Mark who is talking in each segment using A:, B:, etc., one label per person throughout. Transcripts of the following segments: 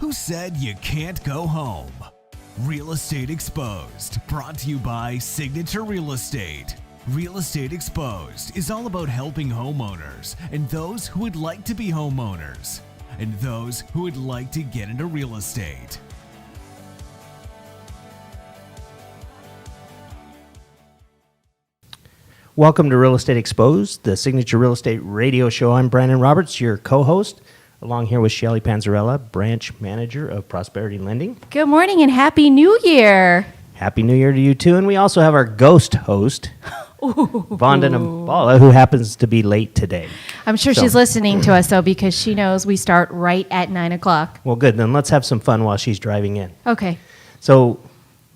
A: Who said you can't go home? Real Estate Exposed, brought to you by Signature Real Estate. Real Estate Exposed is all about helping homeowners and those who would like to be homeowners and those who would like to get into real estate.
B: Welcome to Real Estate Exposed, the Signature Real Estate radio show. I'm Brandon Roberts, your co-host, along here with Shelly Panzarella, branch manager of Prosperity Lending.
C: Good morning and Happy New Year.
B: Happy New Year to you too. And we also have our ghost host, Vandana Bhalla, who happens to be late today.
C: I'm sure she's listening to us though, because she knows we start right at 9 o'clock.
B: Well, good. Then let's have some fun while she's driving in.
C: Okay.
B: So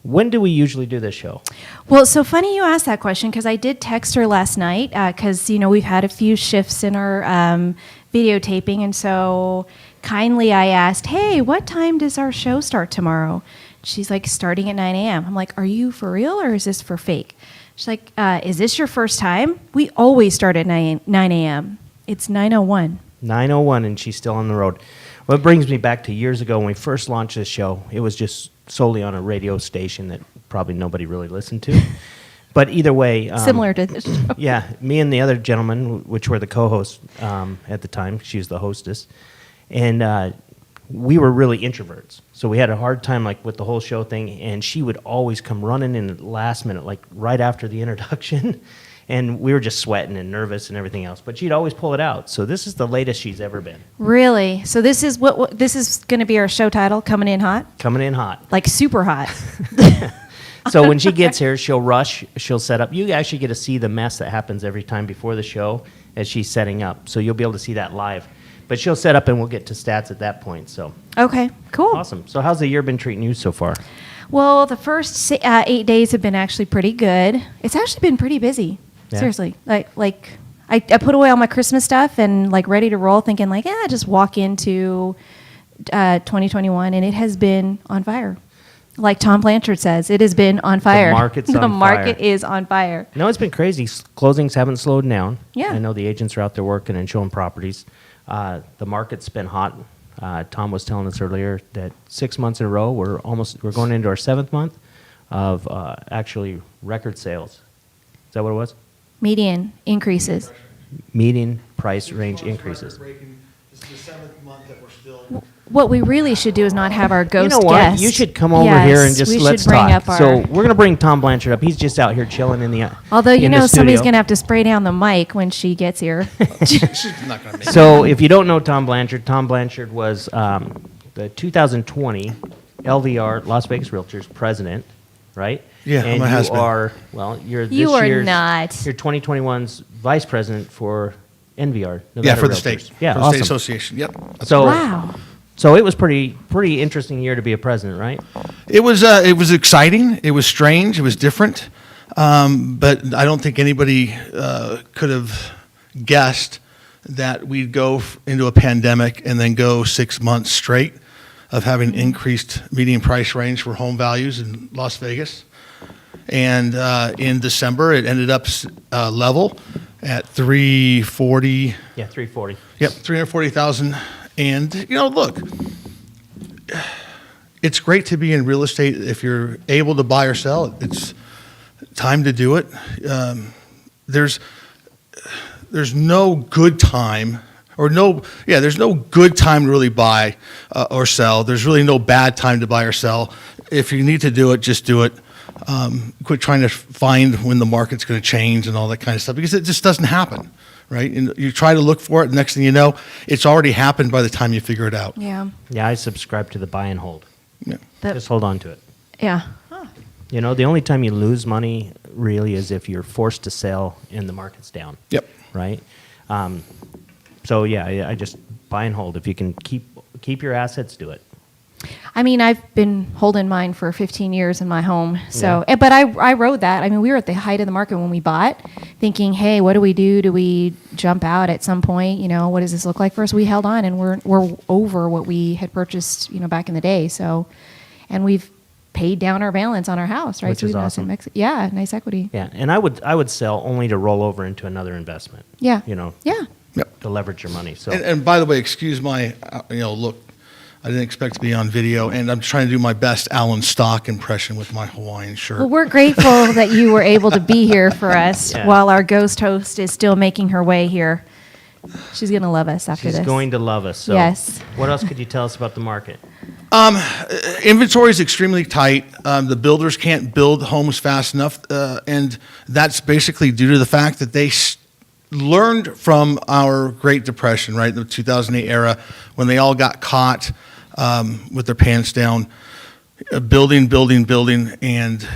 B: when do we usually do this show?
C: Well, so funny you asked that question because I did text her last night because, we've had a few shifts in our videotaping. And so kindly I asked, hey, what time does our show start tomorrow? She's like, starting at 9 a.m. I'm like, are you for real or is this for fake? She's like, is this your first time? We always start at 9 a.m. It's 9:01.
B: 9:01 and she's still on the road. Well, it brings me back to years ago when we first launched this show. It was just solely on a radio station that probably nobody really listened to. But either way...
C: similar to this show.
B: Yeah, me and the other gentleman, which were the co-hosts at the time, she was the hostess, and we were really introverts. So we had a hard time with the whole show thing, and she would always come running in at the last minute, right after the introduction, and we were just sweating and nervous and everything else. But she'd always pull it out. So this is the latest she's ever been.
C: Really? So this is what this is going to be our show title, Coming In Hot?
B: Coming in hot.
C: Like super hot.
B: So when she gets here, she'll rush, she'll set up. You actually get to see the mess that happens every time before the show as she's setting up. So you'll be able to see that live. But she'll set up and we'll get to stats at that point. So
C: Okay, cool.
B: Awesome. So how's the year been treating you so far?
C: Well, the first 8 days have been actually pretty good. It's actually been pretty busy.
B: Yeah.
C: Seriously. I put away all my Christmas stuff and ready to roll thinking just walk into 2021 and it has been on fire. Like Tom Blanchard says, it has been on fire.
B: The market's on fire.
C: The market is on fire.
B: No, it's been crazy. Closings haven't slowed down.
C: Yeah.
B: I know the agents are out there working and showing properties. The market's been hot. Tom was telling us earlier that 6 months in a row, we're going into our 7th month of actually record sales. Is that what it was?
C: Median increases.
B: Median price range increases.
D: This is the 7th month that we're still...
C: What we really should do is not have our ghost
B: You know what?
C: guest.
B: You should come over here and just let's talk. So we're going to bring Tom Blanchard up. He's just out here chilling in the
C: Although,
B: in the
C: somebody's
B: studio.
C: going to have to spray down the mic when she gets here.
D: She's not going to make it.
B: So if you don't know Tom Blanchard was the 2020 LVR Las Vegas Realtors president, right?
D: Yeah,
B: and
D: my
B: you
D: husband.
B: are, well, you're this
C: You are
B: year's,
C: not.
B: You're 2021's vice president for NVR.
D: Yeah,
B: Nevada
D: for the
B: Realtors.
D: state.
B: Yeah,
D: for the
B: awesome.
D: state association. Yep.
B: So,
C: Wow.
B: So it was pretty interesting year to be a president, right?
D: It was exciting. It was strange. It was different. But I don't think anybody could have guessed that we'd go into a pandemic and then go 6 months straight of having increased median price range for home values in Las Vegas. And in December, it ended up level at 340.
B: Yeah, 340.
D: Yep, 340,000. And, look, it's great to be in real estate. If you're able to buy or sell, it's time to do it. There's no good time there's no good time to really buy or sell. There's really no bad time to buy or sell. If you need to do it, just do it. Quit trying to find when the market's going to change and all that kind of stuff because it just doesn't happen. Right? And you try to look for it, and next thing you know, it's already happened by the time you figure it out.
C: Yeah.
B: Yeah, I subscribe to the buy and hold.
D: Yeah.
B: Just hold on to it.
C: Yeah.
B: The only time you lose money really is if you're forced to sell and the market's down.
D: Yep.
B: Right? So yeah, I just buy and hold. If you can keep your assets, do it.
C: I mean, I've been holding mine for 15 years in my home. So,
B: Yeah.
C: but I rode that. I mean, we were at the height of the market when we bought, thinking, hey, what do we do? Do we jump out at some point? What does this look like for us? We held on, and we're over what we had purchased, back in the day. So, and we've paid down our balance on our house, right?
B: Which
C: so
B: is
C: we've
B: awesome.
C: Yeah, nice equity.
B: Yeah, and I would sell only to roll over into another investment.
C: Yeah.
B: You know,
C: Yeah.
D: Yep.
B: to leverage your money. So
D: And by the way, excuse my look. I didn't expect to be on video, and I'm trying to do my best Alan Stock impression with my Hawaiian shirt.
C: Well, we're grateful that you were able to be here for us
B: Yeah.
C: while our ghost host is still making her way here. She's going to love us after
B: She's
C: this.
B: going to love us. So
C: Yes.
B: What else could you tell us about the market?
D: Inventory is extremely tight. The builders can't build homes fast enough, and that's basically due to the fact that they learned from our Great Depression, right, the 2008 era, when they all got caught with their pants down, building, and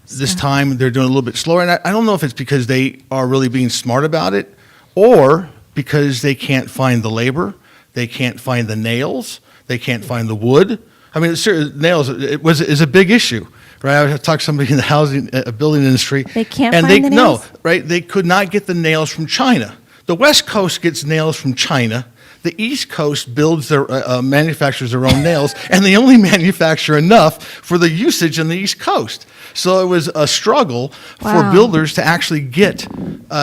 D: this time they're doing a little bit slower. And I don't know if it's because they are really being smart about it, or because they can't find the labor, they can't find the nails, they can't find the wood. I mean, nails is a big issue, right? I talked to somebody in the housing, building industry.
C: They can't
D: and
C: find the nails?
D: No, right? They could not get the nails from China. The West Coast gets nails from China. The East Coast builds their manufactures their own nails, and they only manufacture enough for the usage in the East Coast. So it was a struggle for
C: Wow.
D: builders to actually get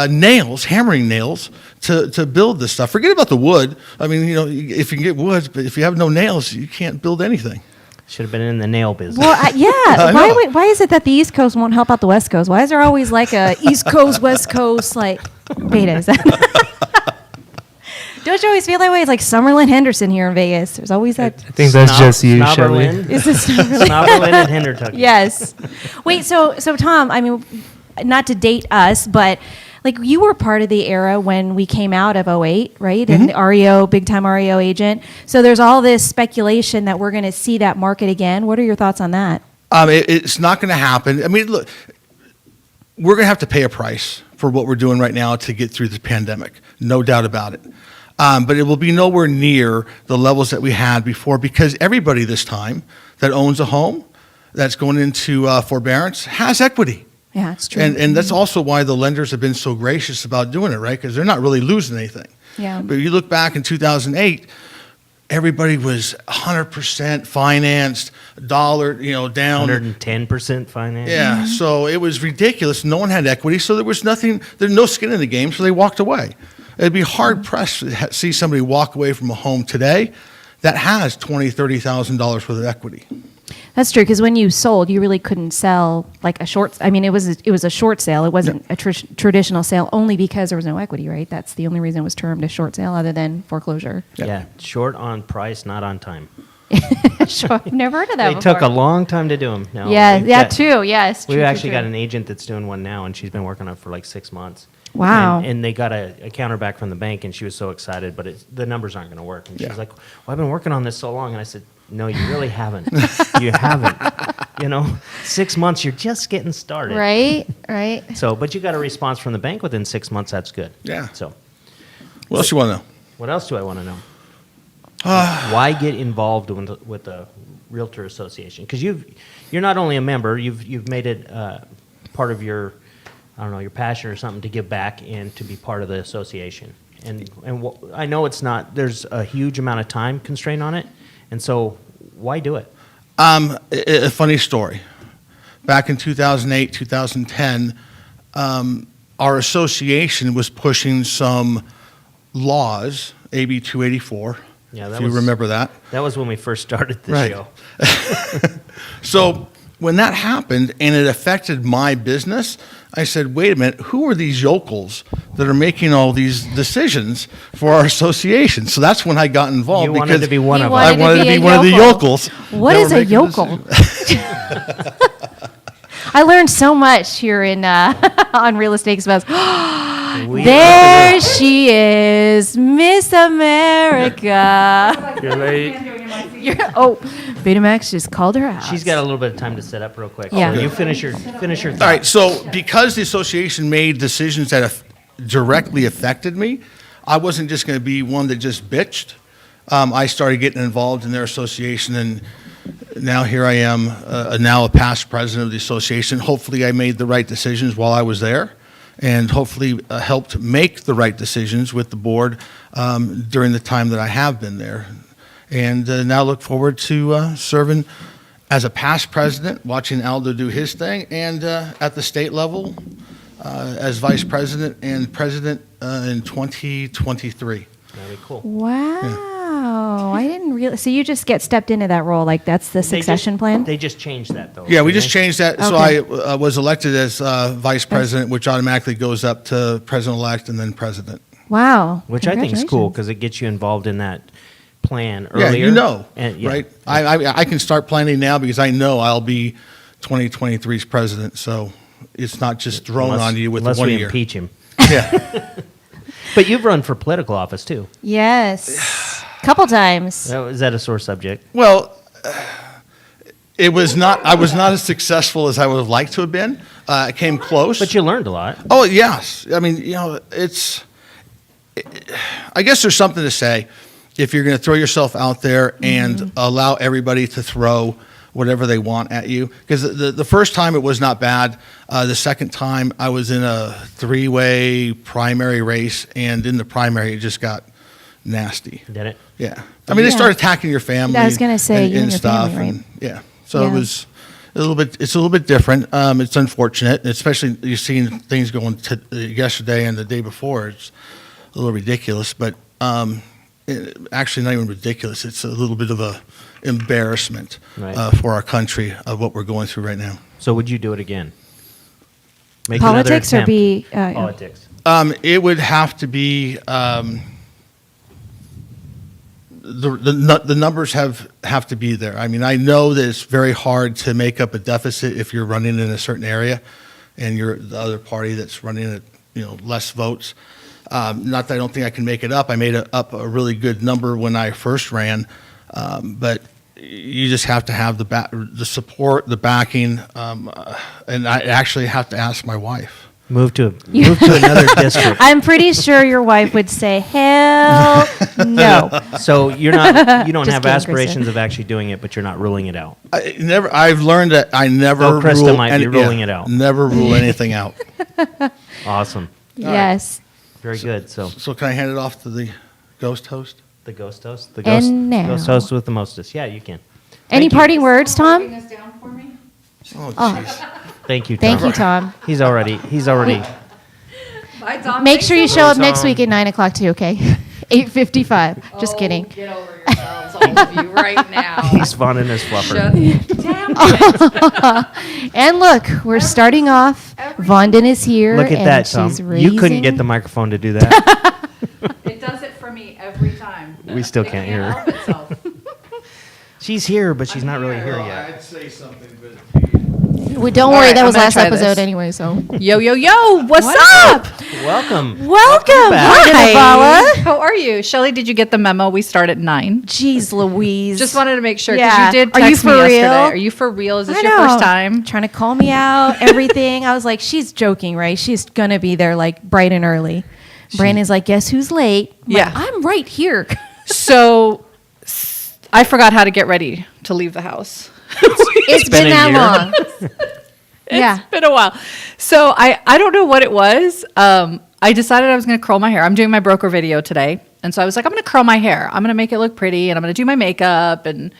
D: nails, hammering nails, to build this stuff. Forget about the wood. I mean, you know, if you can get wood, but if you have no nails, you can't build anything.
B: Should have been in the nail business.
C: Well, yeah.
D: I know.
C: Why is it that the East Coast won't help out the West Coast? Why is there always like a East Coast, West Coast, like Beta? Is that? Don't you always feel that way? It's like Summerlin Henderson here in Vegas. There's always that.
E: I think that's just you, Shelley.
B: Snobberlin.
C: Is this really?
B: Snobberlin and Hendertucky.
C: Yes. Wait. So Tom, I mean, not to date us, but like you were part of the era when we came out of '08, right? And the REO, big time REO agent. So there's all this speculation that we're going to see that market again. What are your thoughts on that?
D: It's not going to happen. I mean, look, we're going to have to pay a price for what we're doing right now to get through the pandemic. No doubt about it. But it will be nowhere near the levels that we had before, because everybody this time that owns a home that's going into forbearance has equity.
C: Yeah, it's true.
D: And that's also why the lenders have been so gracious about doing it, right? Because they're not really losing anything.
C: Yeah.
D: But you look back in 2008, everybody was 100% financed, dollar, down.
B: 110% finance.
D: Yeah, so it was ridiculous. No one had equity, so there was nothing. There's no skin in the game, so they walked away. It'd be hard pressed to see somebody walk away from a home today that has $20,000, $30,000 worth of equity.
C: That's true, because when you sold, you really couldn't sell like a short. I mean, it was a short sale. It wasn't a traditional sale, only because there was no equity, right? That's the only reason it was termed a short sale, other than foreclosure.
B: Yeah, short on price, not on time.
C: Sure, I've never heard of that
B: They
C: before.
B: took a long time to do them. No,
C: Yeah,
B: we've
C: yeah,
B: got-
C: true. Yes,
B: We've
C: true,
B: actually
C: true,
B: got
C: true.
B: an agent that's doing one now, and she's been working on it for like 6 months.
C: Wow.
B: And they got a counterback from the bank, and she was so excited, but the numbers aren't going to work. And she's
D: Yeah.
B: like, well, I've been working on this so long. And I said, no, you really haven't. You haven't. 6 months, you're just getting started.
C: Right, right.
B: So, but you got a response from the bank within 6 months. That's good.
D: Yeah.
B: So,
D: What else you want to know?
B: what else do I want to know? Why get involved with the Realtor Association? Because you're not only a member, you've made it part of your, I don't know, your passion or something to give back and to be part of the association. And I know there's a huge amount of time constraint on it, and so why do it?
D: A funny story. Back in 2008, 2010, our association was pushing some laws, AB 284.
B: Yeah,
D: if you remember that.
B: That was when we first started this
D: Right.
B: show.
D: So when that happened and it affected my business, I said, wait a minute, who are these yokels that are making all these decisions for our association? So that's when I got involved.
B: You wanted
D: because
B: to be one
C: You
B: of
C: wanted
B: us.
D: I wanted to
C: be
D: be
C: a
D: one of the
C: yokel.
D: yokels.
C: What
D: that
C: is
D: were
C: a
D: making
C: yokel?
D: decisions.
C: I learned so much here in on Real Estate Exposed.
B: We-
C: There she is, Miss America.
E: You're late.
C: Betamax just called her out.
B: She's got a little bit of time to set up real quick.
C: Yeah.
B: So you finish your thought.
D: All right, so because the association made decisions that directly affected me, I wasn't just going to be one that just bitched. I started getting involved in their association, and now here I am, now a past president of the association. Hopefully I made the right decisions while I was there, and hopefully helped make the right decisions with the board during the time that I have been there. And now look forward to serving as a past president, watching Aldo do his thing, and at the state level as vice president and president in 2023.
B: That'd be cool.
C: Wow. Oh, I didn't realize. So you just get stepped into that role, like that's the succession plan?
B: They just changed that, though.
D: Yeah, we
B: didn't
D: just
B: they?
D: changed that. So
C: Okay.
D: I was elected as vice president, which automatically goes up to president-elect and then president.
C: Wow.
B: Which I think is cool
C: Congratulations.
B: because it gets you involved in that plan
D: Yeah,
B: earlier.
D: you know,
B: And, yeah.
D: right? I can start planning now because I know I'll be 2023's president. So it's not just thrown
B: Unless-
D: on you with
B: unless
D: 1
B: we
D: year.
B: impeach him.
D: Yeah.
B: But you've run for political office, too.
C: Yes. Couple times.
B: Is that a sore subject?
D: Well, it was not. I was not as successful as I would have liked to have been. I came close.
B: But you learned a lot.
D: Oh yes, I mean, it's. I guess there's something to say if you're going to throw yourself out there and allow everybody to throw whatever they want at you. Because the first time it was not bad. The second time I was in a 3-way primary race, and in the primary it just got nasty.
B: Did it?
D: Yeah, I mean, they
C: Yeah.
D: started attacking your family.
C: I was gonna say, you and your
D: stuff,
C: family, right?
D: and, yeah, so it
C: Yeah.
D: was a little bit. It's a little bit different. It's unfortunate, especially you've seen things going yesterday and the day before. It's a little ridiculous, but actually not even ridiculous. It's a little bit of a embarrassment
B: Right.
D: For our country of what we're going through right now.
B: So would you do it again? Make
C: Politics
B: another
C: or be.
B: attempt. Politics.
D: It would have to be. The numbers have to be there. I mean, I know that it's very hard to make up a deficit if you're running in a certain area, and you're the other party that's running at less votes. Not that I don't think I can make it up. I made up a really good number when I first ran, but you just have to have the support, the backing, and I actually have to ask my wife.
B: Move to another district.
C: I'm pretty sure your wife would say, hell no.
B: So you don't
C: Just
B: have
C: kidding,
B: aspirations
C: Kristen.
B: of actually doing it, but you're not ruling it out.
D: I've learned that I never
B: Oh, Krista
D: rule
B: might be ruling it out.
D: Never rule anything out.
B: Awesome.
C: Yes.
B: Very good. So
D: So can I hand it off to the ghost host?
B: the ghost host, the
C: And now.
B: ghost host with the mostest. Yeah, you can.
C: Any
B: Thank you.
C: parting words, Tom?
D: Oh, jeez.
B: Thank you, Tom.
C: Thank you, Tom.
B: He's already.
C: Make sure you show up next
B: Tom.
C: week at 9 o'clock too, okay? 8:55. Just kidding.
F: Get over yourselves, all of you, right now.
B: He's fun in his fluffer.
C: And look, we're starting off. Vondon is here.
B: Look at
C: and
B: that, Tom.
C: she's
B: You couldn't get
C: raising-
B: the microphone to do that.
F: It does it for me every time.
B: We still
F: It
B: can't hear
F: help
B: her.
F: itself.
B: She's here, but she's not really here yet.
D: I'd say something, but
C: Well, don't
F: All
C: worry,
F: right,
C: that
F: I'm
C: was
F: gonna
C: last
F: try
C: episode
F: this.
C: anyway, so.
F: Yo, yo, yo, what's up?
B: Welcome.
C: Welcome,
B: back.
C: Vandana Bhalla.
F: How are you? Shelly, did you get the memo? We start at 9.
C: Jeez Louise.
F: Just wanted to make sure, because
C: Yeah.
F: you did
C: Are you
F: text me
C: for real?
F: yesterday. Are you for real? Is this
C: I
F: your
C: know.
F: first time?
C: Trying to call me out, everything. I was like, she's joking, right? She's going to be there like bright and early. Brandon's like, guess who's late? I'm like,
F: Yeah.
C: I'm right here.
F: So, I forgot how to get ready to leave the house.
C: It's
B: been
C: been
B: a
C: that
B: year.
C: long. Yeah.
F: It's been a while. So I don't know what it was. I decided I was going to curl my hair. I'm doing my broker video today. And so I was like, I'm going to curl my hair. I'm going to make it look pretty, and I'm going to do my makeup. And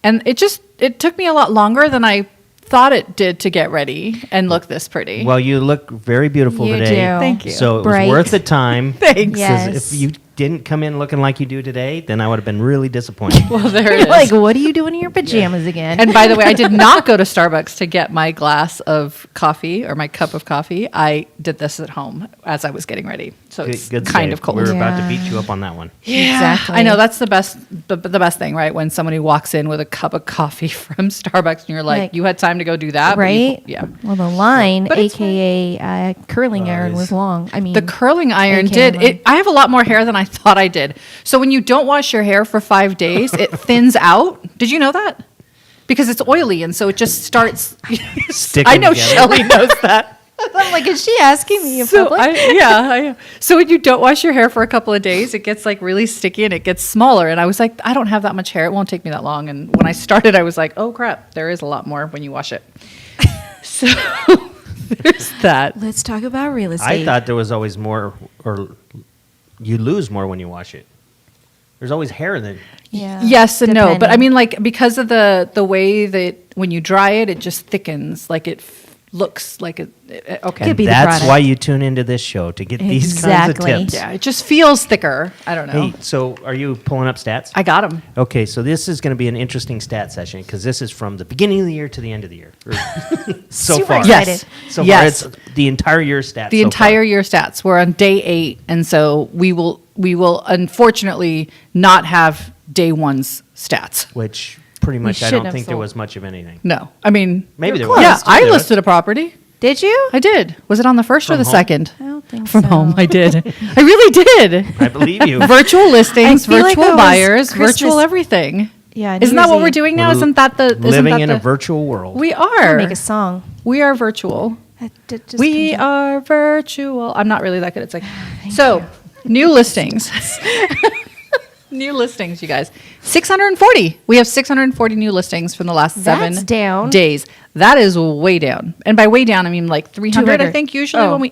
F: it took me a lot longer than I thought it did to get ready and look this pretty.
B: Well, you look very beautiful
C: You
B: today.
C: do.
F: Thank you.
B: So it
C: Bright.
B: was worth the time.
F: Thanks.
C: Yeah.
B: 'Cause
C: Yes.
B: if you didn't come in looking like you do today, then I would have been really disappointed.
F: Well, there it
C: You're
F: is.
C: like, what are you doing in your pajamas again?
F: And by the way, I did not go to Starbucks to get my glass of coffee or my cup of coffee. I did this at home as I was getting ready. So it's kind
B: save.
F: of cold.
B: We were about to
C: Yeah.
B: beat you up on that one.
F: Yeah,
C: Exactly.
F: I know that's the best thing, right? When somebody walks in with a cup of coffee from Starbucks and you're like, you had time to go do that, but you-
C: right?
F: yeah.
C: Well, the line,
F: But it's
C: AKA curling iron, was long. I mean,
F: The curling iron
C: AKA
F: did
C: line.
F: it. I have a lot more hair than I thought I did. So when you don't wash your hair for 5 days, it thins out. Did you know that? Because it's oily, and so it just starts
B: Sticking
F: I know
B: together.
F: Shelly knows that.
C: I'm like, is she asking me in
F: So
C: public?
F: so when you don't wash your hair for a couple of days, it gets like really sticky and it gets smaller. And I was like, I don't have that much hair. It won't take me that long. And when I started, I was like, oh crap, there is a lot more when you wash it. So there's that.
C: Let's talk about real estate.
B: I thought there was always more, or you lose more when you wash it. There's always hair in it.
C: Yeah.
F: Yes and no, but I
C: depending.
F: mean, like because of the way that when you dry it, it just thickens. Like looks like it. Okay.
C: Could be the
B: That's
C: product.
B: why you tune into this show, to get these kinds
C: Exactly.
B: of tips.
F: Yeah, it just feels thicker. I don't know.
B: Hey, so are you pulling up stats?
F: I got them.
B: Okay, so this is going to be an interesting stat session because this is from the beginning of the year to the end of the year. So
C: Super
B: far.
C: excited.
F: Yes.
B: So
F: Yes.
B: far, it's the entire year stats.
F: The
B: so
F: entire
B: far.
F: year stats. We're on day 8, and so we will unfortunately not have day 1's stats.
B: Which pretty much I
C: shouldn't
B: don't
C: have
B: think there
C: sold.
B: was much of anything.
F: No, I mean
B: Maybe there
C: close.
B: was.
F: Yeah, I
B: There was.
F: listed a property.
C: Did you?
F: I did. Was it on the first or
B: From
F: the
B: home?
F: second?
C: I don't think
F: From
C: so.
F: home, I did. I really did.
B: I believe you.
F: Virtual listings,
C: I feel like
F: virtual
C: it was
F: buyers,
C: Christmas-
F: virtual everything.
C: Yeah.
F: Isn't that what we're
C: doing?
F: doing now?
B: We're
F: Isn't that the isn't
B: living
F: that
B: in
F: the,
B: a virtual world.
F: We are.
C: Make a song.
F: We are virtual.
C: That just
F: We
C: comes out.
F: are virtual. I'm not really that good. It's like so new listings. New listings, you guys. 640. We have 640 new listings from the last
C: That's
F: 7
C: down.
F: days. That is way down. And by way down, I mean like 300, I
C: 200.
F: think, usually
C: Oh.
F: when we,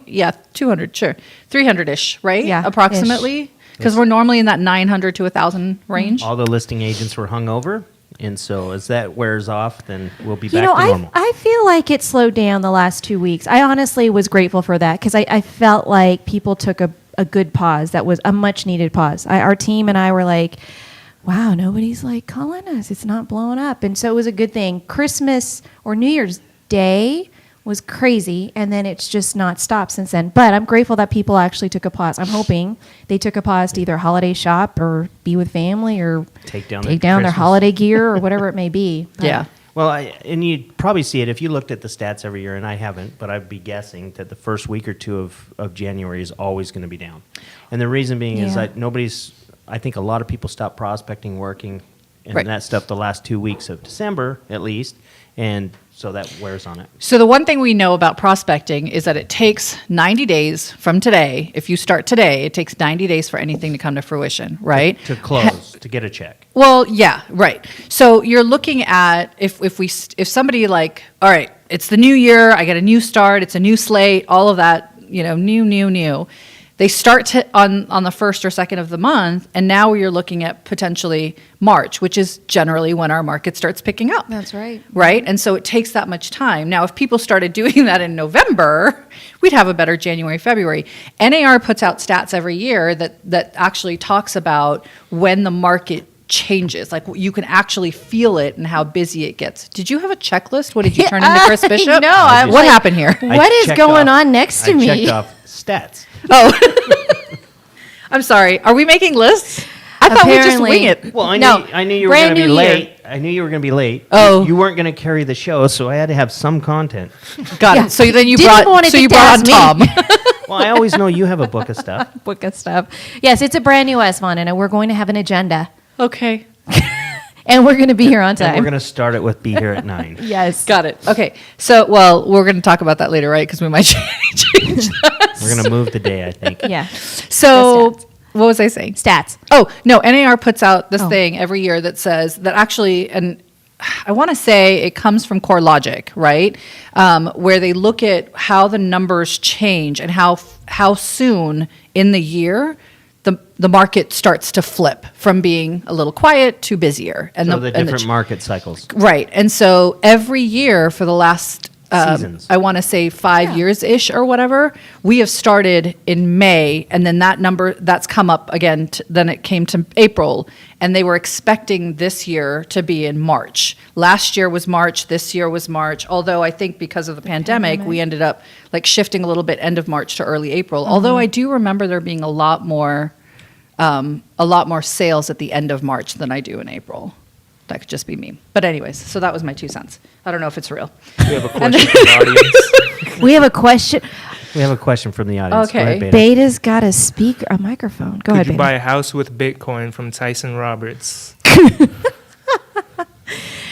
F: 200, sure. 300-ish, right?
C: Yeah,
F: Approximately. Because we're normally in that 900 to 1,000 range.
B: All the listing agents were hungover, and so as that wears off, then we'll be
C: You
B: back
C: know,
B: to normal.
C: I feel like it slowed down the last 2 weeks. I honestly was grateful for that because I felt like people took a good pause. That was a much needed pause. Our team and I were like, wow, nobody's like calling us. It's not blowing up. And so it was a good thing. Christmas or New Year's Day was crazy, and then it's just not stopped since then. But I'm grateful that people actually took a pause. I'm hoping they took a pause to either holiday shop or be with family or
B: Take down
C: their
B: their Christmas.
C: holiday gear or whatever it may be. But
F: Yeah.
B: Well, and you'd probably see it if you looked at the stats every year, and I haven't, but I'd be guessing that the first week or two of January is always going to be down. And the reason being is
C: Yeah.
B: that I think a lot of people stopped prospecting, working, and
F: Right.
B: that stuff the last 2 weeks of December, at least, and so that wears on it.
F: So the one thing we know about prospecting is that it takes 90 days from today. If you start today, it takes 90 days for anything to come to fruition, right?
B: To close, to get a check.
F: Well, yeah, right. So you're looking at if somebody like, all right, it's the new year, I get a new start, it's a new slate, all of that, new. They start on the first or second of the month, and now you're looking at potentially March, which is generally when our market starts picking up.
C: That's right.
F: Right? And so it takes that much time. Now, if people started doing that in November, we'd have a better January, February. NAR puts out stats every year that actually talks about when the market changes. Like you can actually feel it and how busy it gets. Did you have a checklist? What did you turn into Chris Bishop?
C: know. I'm
F: What
C: like,
F: happened here?
C: What is
B: checked
C: going
B: off-
C: on next to
B: I
C: me?
B: checked off stats.
F: Oh. I'm sorry. Are we making lists? I thought we just
C: Apparently.
F: wing it.
B: Well,
C: No,
B: I knew you were going
C: brand
B: to be
C: new year.
B: late. I knew you were going to be late.
F: Oh.
B: You weren't going to carry the show, so I had to have some content.
F: Got
C: Yeah.
F: it. So then you
C: Didn't want
F: brought
C: it
F: so
C: to
F: you brought on
C: gas me.
F: Tom.
B: Well, I always know you have a book of stuff.
C: Book of stuff. Yes, it's a brand new S1, and we're going to have an agenda,
F: Okay.
C: and we're going to be here on
B: And
C: time.
B: we're going to start it with Be Here at 9.
C: Yes.
F: Got it. Okay. So, well, we're going to talk about that later, right? Because we might change that.
B: We're going to move the day, I think.
C: Yeah.
F: So,
C: The stats.
F: what was I saying?
C: Stats.
F: Oh, no, NAR puts out this
C: Oh.
F: thing every year that says that actually, and I want to say it comes from CoreLogic, right? Where they look at how the numbers change and how soon in the year the market starts to flip from being a little quiet to busier. And
B: So the
F: and
B: different market cycles.
F: Right. And so every year for the last,
B: Seasons.
F: I want to say 5 years-ish or whatever, we have started in May, and then that number, that's come up again, then it came to April, and they were expecting this year to be in March. Last year was March, this year was March, although I think because of the pandemic, we ended up like shifting a little bit end of March to early April. Although I do remember there being a lot more sales at the end of March than I do in April. That could just be me. But anyways, so that was my 2 cents. I don't know if it's real.
B: We have a question from the audience.
C: We have a question.
B: We have a question from the audience. Go
F: Okay.
B: ahead, Beta.
C: Beta's got a microphone. Go
E: Could
C: ahead,
E: you
C: Beta.
E: buy a house with Bitcoin from Tyson Roberts?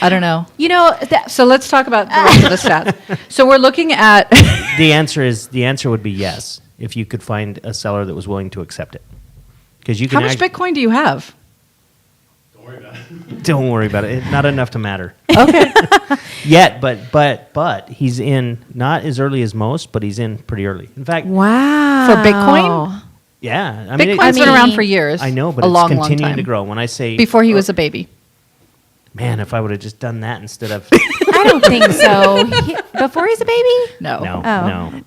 F: I don't know.
C: You know, that,
F: So let's talk about the rest of the stats. So we're looking at
B: The answer would be yes, if you could find a seller that was willing to accept it. Because you can
F: how much Bitcoin do you have?
B: Don't worry about it. Not enough to matter.
F: Okay.
B: Yet, but he's in not as early as most, but he's in pretty early. In fact,
C: wow.
F: For Bitcoin?
B: yeah. I
F: Bitcoin's
B: mean,
F: been around for years.
B: I know, but
F: a
B: it's
F: long,
B: continuing
F: long time.
B: to grow. When I say
F: Before he was a baby.
B: Man, if I would have just done that instead of
C: I don't think so. Before he's a baby?
F: No.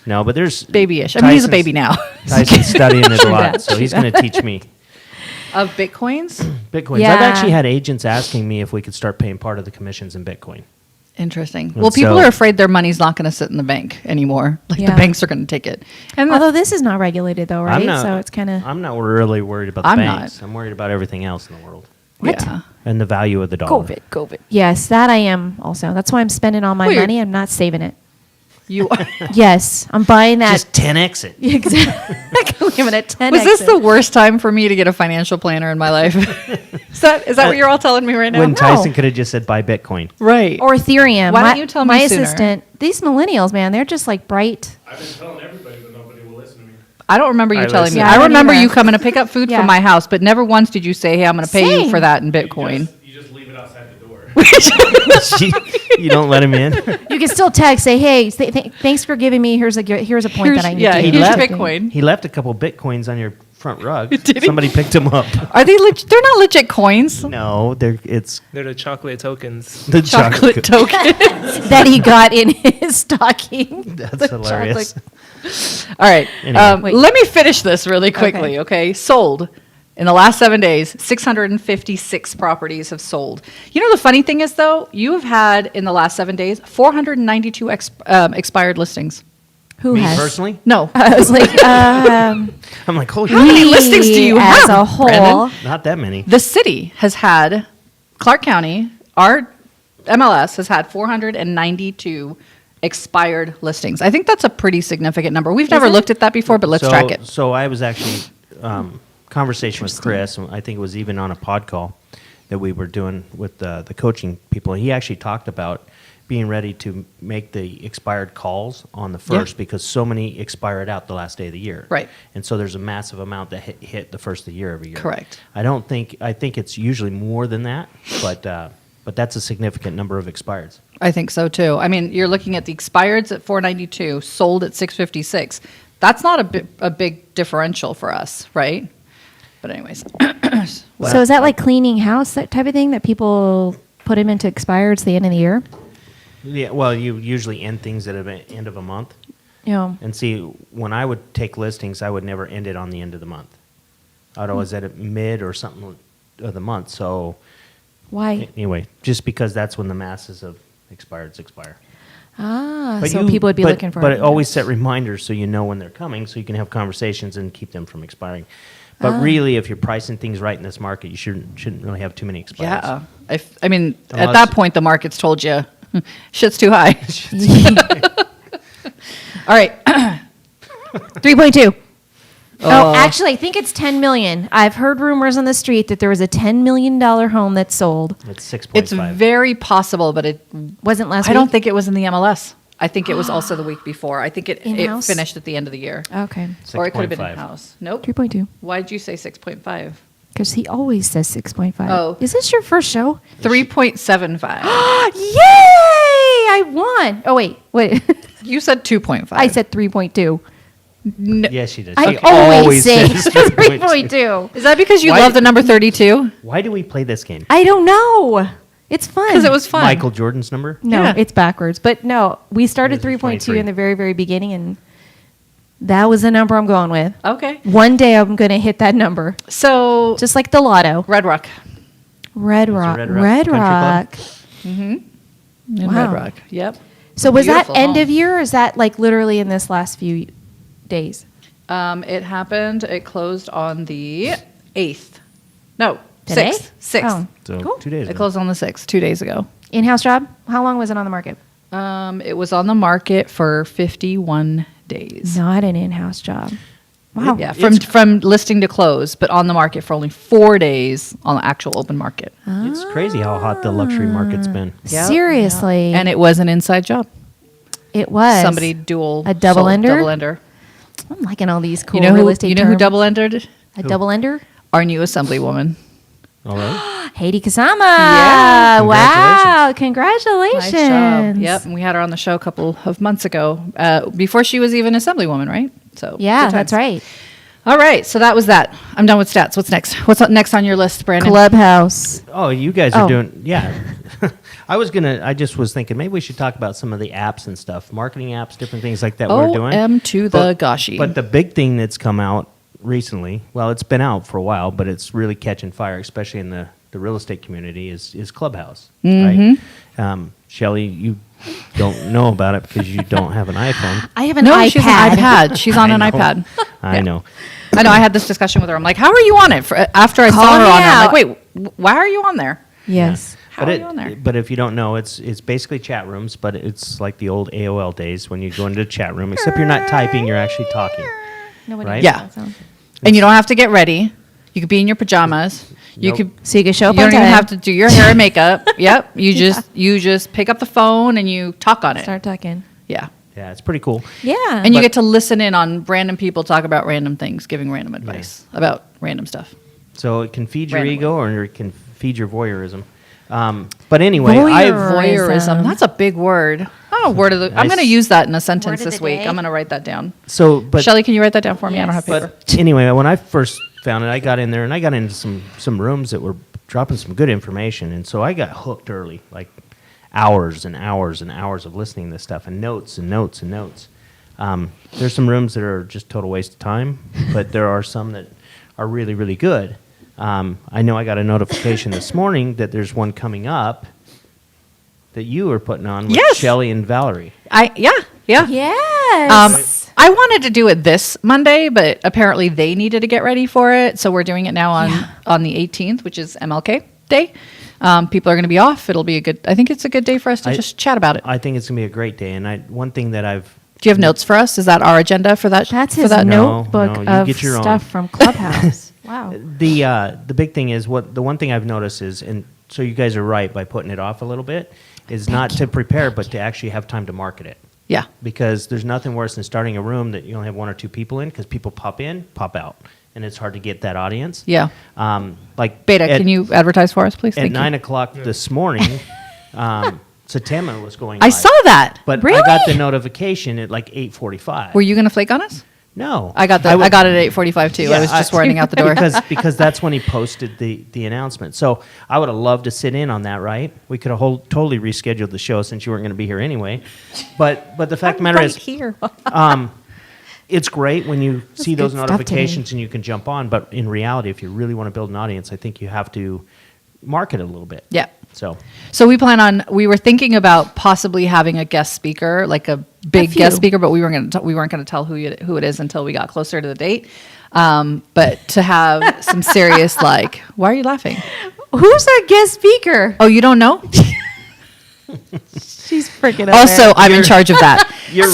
B: no. But there's
F: Babyish. I mean, he's a baby now.
B: Tyson's studying it a
F: True
B: lot,
F: that,
B: so he's going to teach me
F: Of Bitcoins?
B: Bitcoins.
C: Yeah.
B: I've actually had agents asking me if we could start paying part of the commissions in Bitcoin.
F: Interesting.
B: And
F: Well, people
B: so-
F: are afraid their money's not going to sit in the bank anymore. Like
C: Yeah.
F: the banks are going to take it. And
C: Although this is not regulated though, right? So it's kind of.
B: I'm not really worried about the
F: I'm
B: banks.
F: not.
B: I'm worried about everything else in the world
C: What?
F: Yeah.
B: and the value of the dollar.
F: COVID.
C: Yes, that I am also. That's why I'm spending all my
F: Well, you're-
C: money. I'm not saving it.
F: You
C: Yes, I'm buying that.
B: Just 10x it.
C: Exactly. I'm gonna 10x
F: Was this
C: it.
F: the worst time for me to get a financial planner in my life? is that what you're all telling me right now?
B: When Tyson could have just said buy Bitcoin.
F: Right.
C: or Ethereum?
F: Why don't
C: My-
F: you tell me
C: my
F: sooner?
C: assistant? These millennials, man, they're just like bright.
G: I've been telling everybody, but nobody will listen to me.
F: I don't remember you
B: I
F: telling me.
B: listen.
C: Yeah, I
F: I
C: don't
F: remember
C: either.
F: you coming to pick up food
C: Yeah.
F: from my house, but never once did you say, "Hey, I'm going to pay you
C: Same.
F: for that in Bitcoin."
G: You just leave it outside the door.
B: You don't let him in.
C: You can still text, say, "Hey, thanks for giving me. Here's a point that I need."
F: yeah,
C: to
F: here's
C: do.
F: your
B: left-
F: Bitcoin.
B: He left a couple Bitcoins on your front rug.
F: Did he?
B: Somebody picked them up.
F: Are they? They're not legit coins.
B: No, it's
E: They're the chocolate tokens.
B: the
F: Chocolate token.
C: that he got in his stocking.
B: That's hilarious.
F: All right.
B: Anyway.
C: Wait.
F: Let me finish this really quickly, okay? Sold. In the last 7 days, 656 properties have sold. You know, the funny thing is, though, you have had, in the last 7 days, 492 expired listings.
C: Who
B: Me
C: has?
B: personally,
F: No.
C: I was like,
B: I'm like, holy
F: How many
C: we
F: listings do you
C: as
F: have,
C: a whole?
F: Brandon?
B: not that many.
F: The city has had, Clark County, our MLS has had 492 expired listings. I think that's a pretty significant number. We've never
C: it?
F: looked at that before, but let's track it.
B: So I was actually conversation with Chris, and I think it was even on a pod call that we were doing with the coaching people. He actually talked about being ready to make the expired calls on the
F: Yeah.
B: first because so many expired out the last day of the year.
F: Right.
B: And so there's a massive amount that hit the first of the year every year.
F: Correct.
B: I think it's usually more than that, but that's a significant number of expireds.
F: I think so too. I mean, you're looking at the expireds at 492, sold at 656. That's not a big differential for us, right? But anyways,
C: So is that like cleaning house, that type of thing, that people put them into expireds the end of the year?
B: Yeah, well, you usually end things at the end of a month.
C: You know,
B: And see, when I would take listings, I would never end it on the end of the month. I'd always at mid or something of the month. So
C: why?
B: anyway, just because that's when the masses of expireds expire.
C: So people would be looking for
B: But
C: it.
B: always set reminders so you know when they're coming, so you can have conversations and keep them from expiring. But really, if you're pricing things right in this market, you shouldn't really have too many expireds.
F: yeah. I mean, at
B: Unless-
F: that point, the market's told you shit's too high. All right.
C: 3.2. Oh, actually, I think it's 10 million. I've heard rumors on the street that there was a $10 million home that sold.
B: It's 6.5.
F: It's very possible, but it.
C: Wasn't last
F: I
C: week?
F: don't think it was in the MLS. I think it was also the week before. I think it
C: In-house?
F: finished at the end of the year.
C: Okay.
F: Or it could have been
B: 6.5.
F: in-house. Nope.
C: 3.2.
F: Why did you say 6.5?
C: Because he always says 6.5.
F: Oh.
C: Is this your first show?
F: 3.75.
C: Yay! I won. Oh, wait.
F: You said 2.5.
C: I said 3.2.
B: Yes, she does.
C: I
B: She
C: always say
B: says
C: 3.2.
F: Is that because you
B: Why-
F: love the number 32?
B: Why do we play this game?
C: I don't know. It's fun.
F: Because it was fun.
B: Michael Jordan's number?
C: No,
F: Yeah.
C: it's backwards. But no, we started
B: Yours is
C: 3.2
B: 23.
C: in the very, very beginning, and that was the number I'm going with.
F: Okay.
C: One day I'm going to hit that number,
F: So,
C: just like the lotto.
F: Red Rock.
C: Red
B: a
C: Rock.
B: Red Rock
C: Red
B: Country Club?
C: Rock.
F: In
C: Wow.
F: Red Rock. Yep.
C: So was that
F: Beautiful
C: end
F: home.
C: of year, or is that like literally in this last few days?
F: It happened. It closed on the 8th. No,
C: Today?
F: 6th. 6th.
C: Oh,
B: So
C: cool.
B: 2 days
F: It
B: ago.
F: closed on the 6th, 2 days ago.
C: In-house job? How long was it on the market?
F: It was on the market for 51 days.
C: Not an in-house job. Wow.
F: Yeah, from listing to close, but on the market for only 4 days on the actual open market.
B: It's crazy how hot the luxury market's been.
F: Yep.
C: Seriously.
F: And it was an inside job.
C: it was.
F: Somebody
C: A double
F: sold,
C: ender?
F: Double ender.
C: I'm liking all these cool
F: You know
C: real
F: who?
C: estate
F: You know who
C: terms.
F: double entered?
C: A double ender?
F: Our new assemblywoman.
B: All right.
C: Heidi Kasama.
F: Yeah.
C: Wow. Congratulations.
F: Nice job. Yep, and we had her on the show a couple of months ago, before she was even assemblywoman, right? So
C: Yeah,
F: good
C: that's
F: times.
C: right.
F: All right, so that was that. I'm done with stats. What's next? What's up next on your list, Brandon?
C: Clubhouse.
B: Oh, you guys are
C: Oh.
B: doing, yeah. I just was thinking maybe we should talk about some of the apps and stuff, marketing apps, different things like that we're doing.
F: OM to the goshi.
B: But the big thing that's come out recently, well, it's been out for a while, but it's really catching fire, especially in the real estate community, is Clubhouse, right? Shelly, you don't know about it because you don't have an iPhone.
C: I have an
F: no,
C: iPad.
F: she's an iPad. She's on an
B: I know.
F: iPad.
B: I know.
F: I know. I had this discussion with her. I'm like, how are you on it? After I
C: Call
F: saw her
C: me
F: on it, I'm
C: out.
F: like, wait, why are you on there?
C: Yes.
F: How are you on there?
B: But if you don't know, it's basically chat rooms, but it's like the old AOL days when you go into a chat room, except you're not typing, you're actually talking.
C: Nobody
B: Right?
C: knows
F: Yeah.
C: that sound.
F: And you don't have to get ready. You could be in your pajamas. You
B: Nope.
F: could.
C: So you can show up
F: You
C: on
F: don't even
C: time.
F: have to do your hair and makeup. Yep. You just pick up the phone and you talk on it.
C: Start talking.
F: Yeah.
B: Yeah, it's pretty cool.
C: Yeah.
F: And you
B: But-
F: get to listen in on random people talk about random things, giving random advice about random stuff.
B: So it can feed your
F: Randomly.
B: ego or it can feed your voyeurism. But anyway,
F: Voyeurism. That's a big word. Oh, word of the. I'm
B: Nice.
F: going to use that in a sentence
C: Word of
F: this
C: the
F: week.
C: day.
F: I'm going to write that down.
B: but
F: Shelly, can you write that down for me? I don't have paper.
B: But anyway, when I first found it, I got in there and I got into some rooms that were dropping some good information, and so I got hooked early, like hours and hours and hours of listening to this stuff and notes and notes and notes. There's some rooms that are just total waste of time, but there are some that are really, really good. I know I got a notification this morning that there's one coming up that you were putting on with
F: Yes.
B: Shelly and Valerie.
F: Yeah.
C: Yes.
F: I wanted to do it this Monday, but apparently they needed to get ready for it, so we're doing it now on the 18th, which is MLK Day. People are going to be off. It'll be a good. I think it's a good day for us to just chat about it.
B: I think it's gonna be a great day, and one thing that I've
F: Do you have notes for us? Is that our agenda for that?
C: That's
F: for
C: his
F: that?
B: No,
C: notebook
B: no, you
C: of
B: get your own.
C: stuff from Clubhouse. Wow.
B: The big thing is the one thing I've noticed is, and so you guys are right by putting it off a little bit, is not to prepare, but to actually have time to market it.
F: Yeah.
B: Because there's nothing worse than starting a room that you only have one or two people in, because people pop in, pop out, and it's hard to get that audience.
F: Yeah.
B: Like
F: Beta, can you advertise for us, please?
B: At
F: Thank you.
B: 9 o'clock this morning, Satama was going.
F: I
B: live.
F: saw that.
B: But
F: Really?
B: I got the notification at like 8:45.
F: Were you going to flake on us?
B: No,
F: I got
B: would-
F: it at 8:45 too. I was just running out the door.
B: because that's when he posted the announcement. So I would have loved to sit in on that. Right? We could have totally rescheduled the show since you weren't going to be here anyway. But the fact of the matter is,
F: here.
B: it's great when you see those
C: good stuff to me.
B: notifications and you can jump on. But in reality, if you really want to build an audience, I think you have to market it a little bit.
F: Yeah.
B: So
F: We were thinking about possibly having a guest speaker, like a big
C: few.
F: guest speaker, but we weren't going to tell who it is until we got closer to the date. But to have some serious, why are you laughing?
C: Who's our guest speaker?
F: Oh, you don't know?
C: She's freaking
F: Also, I'm in charge of that.
B: you're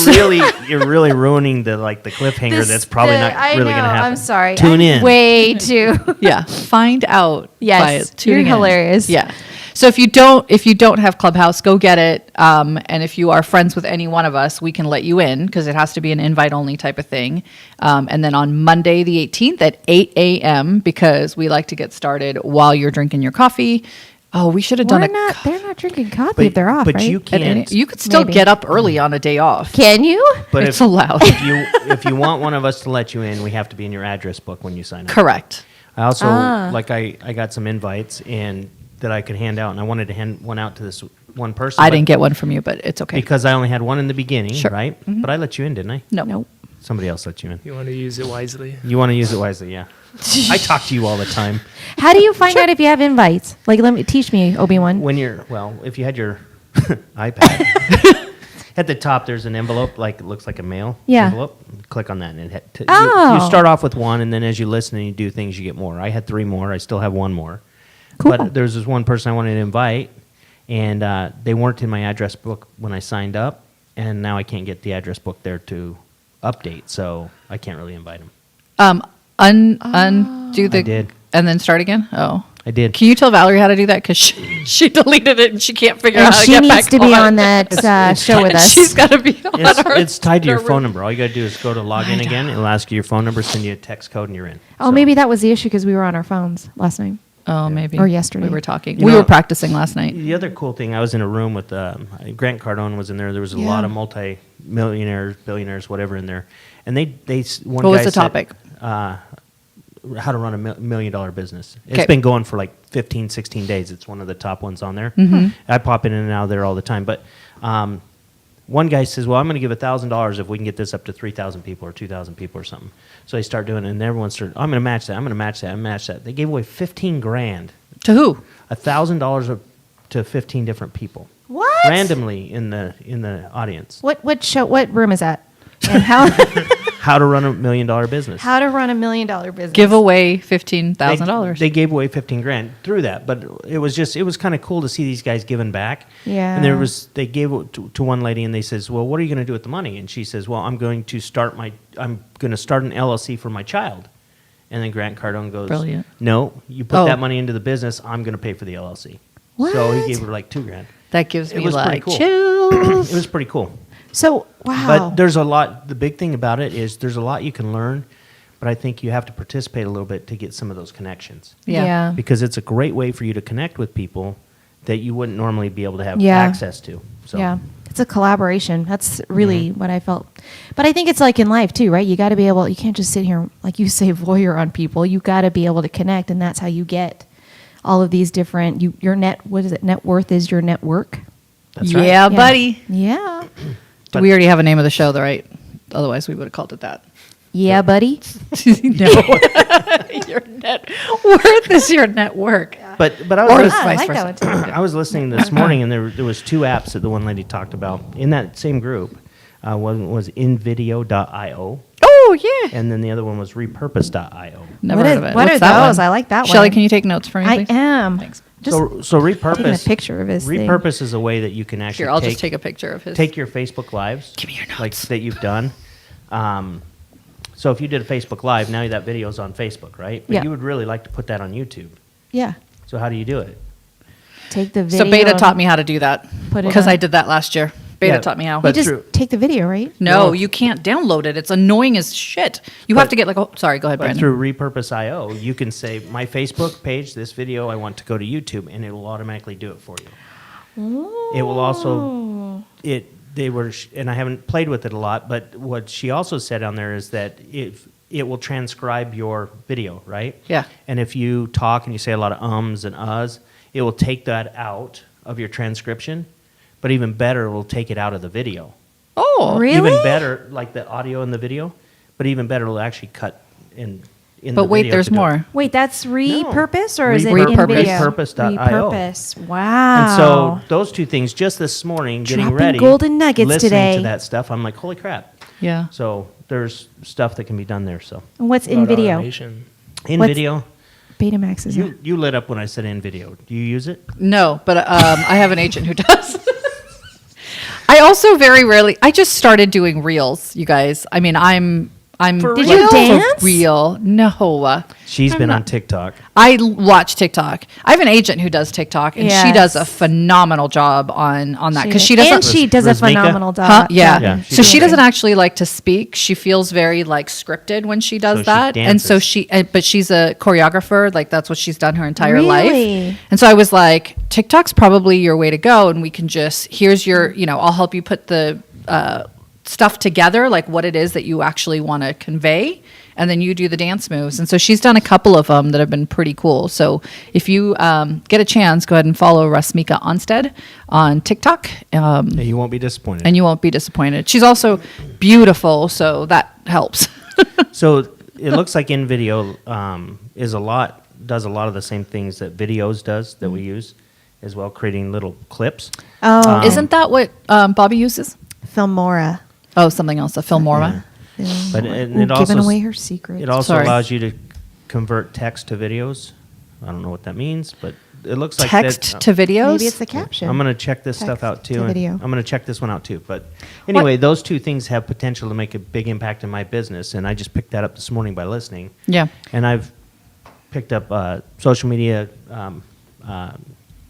B: really ruining the cliffhanger. That's probably not really going to happen.
C: I'm sorry.
B: Tune
C: I'm
B: in.
C: Way too.
F: Yeah, find out.
C: Yes,
F: by tuning
C: you're
F: in.
C: hilarious.
F: Yeah. So if you don't have Clubhouse, go get it. And if you are friends with any one of us, we can let you in because it has to be an invite only type of thing. And then on Monday the 18th at 8 a.m. because we like to get started while you're drinking your coffee. Oh, we should have done
C: They're not drinking coffee if they're off,
B: but
C: right?
B: you can't.
F: You could still
C: Maybe.
F: get up early on a day off.
C: Can you?
B: But
F: It's allowed.
B: if you want one of us to let you in, we have to be in your address book when you sign up.
F: Correct.
B: I also I got some invites and that I could hand out, and I wanted to hand one out to this one person.
F: I
B: but-
F: didn't get one from you, but it's okay.
B: because I only had one in the beginning,
F: Sure.
B: right? But I let you in, didn't I?
F: No.
C: Nope.
B: Somebody else let you in.
E: You want to use it wisely.
B: You want to use it wisely, yeah. I talk to you all the time.
C: How do you find out if you have invites? Teach me, Obi-Wan.
B: When if you had your iPad, at the top there's an envelope, it looks like a mail
C: Yeah.
B: envelope. Click on that, and you
C: Oh.
B: start off with one, and then as you listen and you do things, you get more. I had 3 more. I still have 1 more.
C: Cool.
B: But there's this one person I wanted to invite, and they weren't in my address book when I signed up, and now I can't get the address book there to update, so I can't really invite them.
F: Undo the.
B: I did.
F: And then start again? Oh.
B: I did.
F: Can you tell Valerie how to do that? Because she deleted it and she can't figure
C: And
F: out how to
C: she
F: get
C: needs
F: back
C: to be on
F: on
C: that show with us.
F: She's got to be on our
B: It's tied to your
F: our
B: phone
F: room.
B: number. All you got to do is go to log in again. It'll ask you your phone number, send you a text code, and you're in.
C: Oh,
B: So-
C: maybe that was the issue because we were on our phones last night.
F: Oh, maybe.
C: Or yesterday.
F: We were talking.
B: You
F: We
B: know-
F: were practicing last night.
B: The other cool thing, I was in a room with Grant Cardone was in there. There was a lot of multi-millionaires, billionaires, whatever in there, and they one
F: What was
B: guy
F: the
B: said,
F: topic?
B: how to run a $1 million business. It's
F: Okay.
B: been going for like 15, 16 days. It's one of the top ones on there.
F: Mm-hmm.
B: I pop in and out of there all the time. But one guy says, well, I'm going to give $1,000 if we can get this up to 3,000 people or 2,000 people or something. So they start doing it, and everyone started, I'm going to match that, I'm going to match that, I'm going to match that. They gave away 15 grand,
F: To who?
B: $1,000 to 15 different people.
C: What?
B: Randomly in the audience.
C: What show? What room is that? And how
B: How to run a $1 million business.
C: how to run $1 million business?
F: Give away $15,000.
B: They gave away 15 grand through that, but it was kind of cool to see these guys giving back.
C: Yeah.
B: And they gave it to one lady, and they says, well, what are you going to do with the money? And she says, well, I'm going to start an LLC for my child. And then Grant Cardone goes,
F: Brilliant.
B: no, you put
F: Oh.
B: that money into the business. I'm going to pay for the LLC.
C: What?
B: So he gave her like $2 grand.
F: That gives
B: It
F: me
B: was pretty
F: like
B: cool.
F: chills.
B: It was pretty cool.
C: So wow.
B: But there's a lot. The big thing about it is there's a lot you can learn, but I think you have to participate a little bit to get some of those connections.
F: Yeah.
B: Because it's a great way for you to connect with people that you wouldn't normally be able to have
C: Yeah.
B: access to. So
C: Yeah. It's a collaboration. That's really
B: Mm-hmm.
C: what I felt. But I think it's like in life too, right? You got to be able, you can't just sit here, like you say, voyeur on people. You got to be able to connect. And that's how you get all of these different, what is it? Net worth is your network.
B: that's right.
F: Yeah, buddy.
C: Yeah.
B: But-
F: We already have a name of the show, though, right? Otherwise, we would have called it that.
C: Yeah, buddy.
F: No. Your net worth is your network.
B: But I
F: Or
B: was
F: vice
C: I like
F: versa.
C: that one too.
B: I was listening this morning, and there was 2 apps that the one lady talked about in that same group. One was invideo.io,
F: Oh, yeah.
B: and then the other one was repurpose.io.
F: Never
C: What
F: heard
C: is-
F: of it.
C: what
F: What's
C: are
F: that
C: those?
F: one?
C: I like that
F: Shelley,
C: one.
F: can you take notes for me,
C: I
F: please?
C: am.
F: Thanks.
C: Just
B: So repurpose.
C: taking a picture of his thing.
B: Repurpose is a way that you can actually
F: Here, I'll just take a picture of his.
B: take your Facebook Lives.
F: Give me your
B: Like
F: notes.
B: that you've done. So if you did a Facebook Live, now that video's on Facebook, right? But
C: Yeah.
B: you would really like to put that on YouTube.
C: Yeah.
B: So how do you do it?
C: Take the video.
F: So Beta
C: and
F: taught me how to do that
C: Put it
F: because
C: on.
F: I did that last year. Beta
B: Yeah,
F: taught me how.
C: You
B: but
C: just
B: through-
C: take the video, right?
F: No,
B: No.
F: you can't download it. It's annoying as shit. You have
B: But-
F: to get like a. Sorry, go ahead,
B: But
F: Brandon.
B: through repurpose.io, you can say my Facebook page, this video, I want to go to YouTube, and it will automatically do it for you. It will also and I haven't played with it a lot, but what she also said on there is that it will transcribe your video, right?
F: Yeah.
B: And if you talk and you say a lot of ums and uhs, it will take that out of your transcription, but even better, it will take it out of the video.
F: Oh,
C: Really?
B: Even better, like the audio in the video, but even better, it'll actually cut in the
F: but wait,
B: video
F: there's
B: to do it.
F: more.
C: Wait, that's repurpose or is it
F: Repurpose.
C: in video?
B: Repurpose.io.
C: Repurpose. Wow.
B: And so those 2 things, just this morning, getting
C: Dropping
B: ready,
C: golden nuggets
B: listening
C: today.
B: to that stuff, I'm like, holy crap!
F: Yeah.
B: So there's stuff that can be done there. So
C: And what's in
E: About
C: video?
E: automation.
B: in
C: What's-
B: video,
C: Betamax is it?
B: you lit up when I said in video. Do you use it?
F: No, but I have an agent who does. I also very rarely. I just started doing reels, you guys. I mean, I'm.
C: Did you dance?
F: For real? No.
B: She's
F: I'm
B: been on
F: not-
B: TikTok.
F: I watch TikTok. I have an agent who does TikTok, and she does a
C: Yes.
F: phenomenal job on that because she doesn't.
C: And she does a
B: Rasmika?
C: phenomenal job.
F: Huh? Yeah.
B: Yeah,
F: So
B: she's
F: she
B: great.
F: doesn't actually like to speak. She feels very like scripted when she does
B: So she
F: that. And so
B: dances.
F: but she's a choreographer. Like that's what she's done her entire life.
C: Really?
F: And so I was like, TikTok's probably your way to go. And we can here's your, I'll help you put the stuff together, like what it is that you actually want to convey. And then you do the dance moves. And so she's done a couple of them that have been pretty cool. So if you get a chance, go ahead and follow Rasmika Onstead on TikTok.
B: Yeah, you won't be disappointed.
F: And you won't be disappointed. She's also beautiful, so that helps.
B: So it looks like in video does a lot of the same things that videos does that we use as well, creating little clips.
C: Oh,
F: Isn't that what Bobby uses?
C: Filmora.
F: Oh, something else, a Filmora.
B: But and
C: Ooh,
B: it also
C: giving away her secret.
B: it also
F: Sorry.
B: allows you to convert text to videos. I don't know what that means, but it looks like
F: Text
B: that,
F: to videos?
C: Maybe it's the caption.
B: I'm going to check this stuff
C: Text
B: out too.
C: to
B: and
C: video.
B: I'm going to check this one out too. But anyway, those 2 things have potential to make a big impact in my business, and I just picked that up this morning by listening.
F: Yeah.
B: And I've picked up social media,